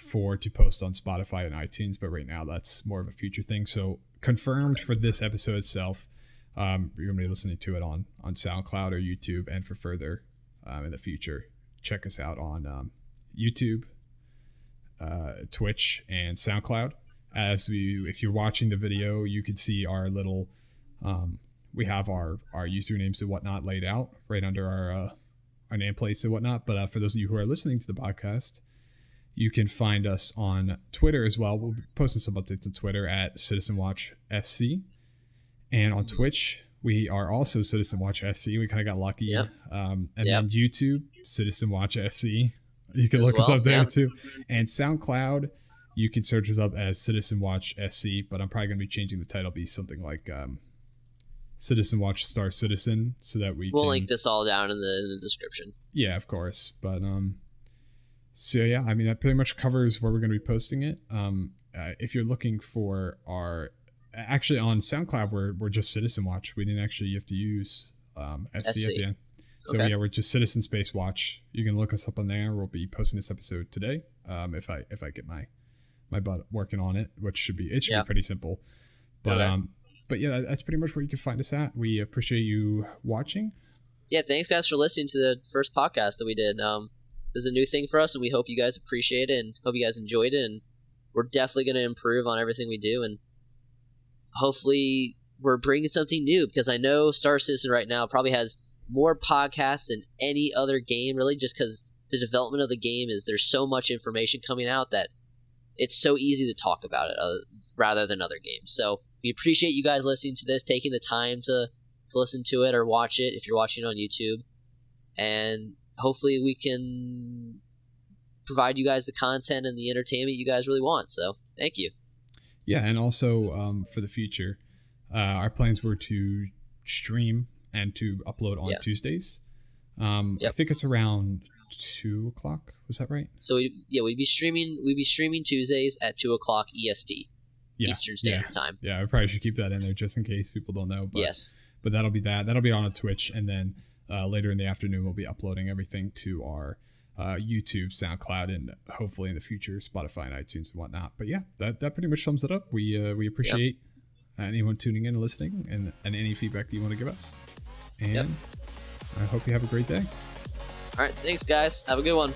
to post on Spotify and iTunes, but right now that's more of a future thing. So confirmed for this episode itself, you're going to be listening to it on SoundCloud or YouTube, and for further in the future, check us out on YouTube, Twitch, and SoundCloud. If you're watching the video, you can see our little we have our usernames and whatnot laid out right under our nameplates and whatnot. But for those of you who are listening to the podcast, you can find us on Twitter as well. We'll be posting some updates on Twitter at CitizenWatchSC. And on Twitch, we are also CitizenWatchSC. We kind of got lucky. Then YouTube, CitizenWatchSC. You can look us up there too. And SoundCloud, you can search us up as CitizenWatchSC, but I'm probably going to be changing the title, be something like Citizen Watch Star Citizen, so that we'll link this all down in the description. Yeah, of course. But so yeah, I mean that pretty much covers where we're going to be posting it. If you're looking for actually on SoundCloud, we're just Citizen Watch. We didn't actually have to use SC at the end. So yeah, we're just Citizen Space Watch. You can look us up on there. We'll be posting this episode today. If I get my butt working on it, which should be pretty simple. But But yeah, that's pretty much where you can find us at. We appreciate you watching. Yeah, thanks guys for listening to the first podcast that we did. This is a new thing for us, and we hope you guys appreciate it and hope you guys enjoyed it. And we're definitely going to improve on everything we do, and hopefully we're bringing something new, because I know Star Citizen right now probably has more podcasts than any other game, really, just because the development of the game there's so much information coming out that it's so easy to talk about it rather than other games. So we appreciate you guys listening to this, taking the time to listen to it or watch it if you're watching on YouTube. And hopefully we can provide you guys the content and the entertainment you guys really want. So thank you. Yeah, and also for the future, our plans were to stream and to upload on Tuesdays. I think it's around 2 o'clock. Was that right? So we'd be streaming Tuesdays at 2 o'clock EST. Eastern Standard Time. Yeah, I probably should keep that in there just in case people don't know. But, yes. But that'll be on a Twitch, and then later in the afternoon we'll be uploading everything to our YouTube, SoundCloud, and hopefully in the future Spotify and iTunes and whatnot. But yeah, that pretty much sums it up. We appreciate anyone tuning in and listening, and any feedback that you want to give us. And I hope you have a great day. All right, thanks, guys. Have a good one.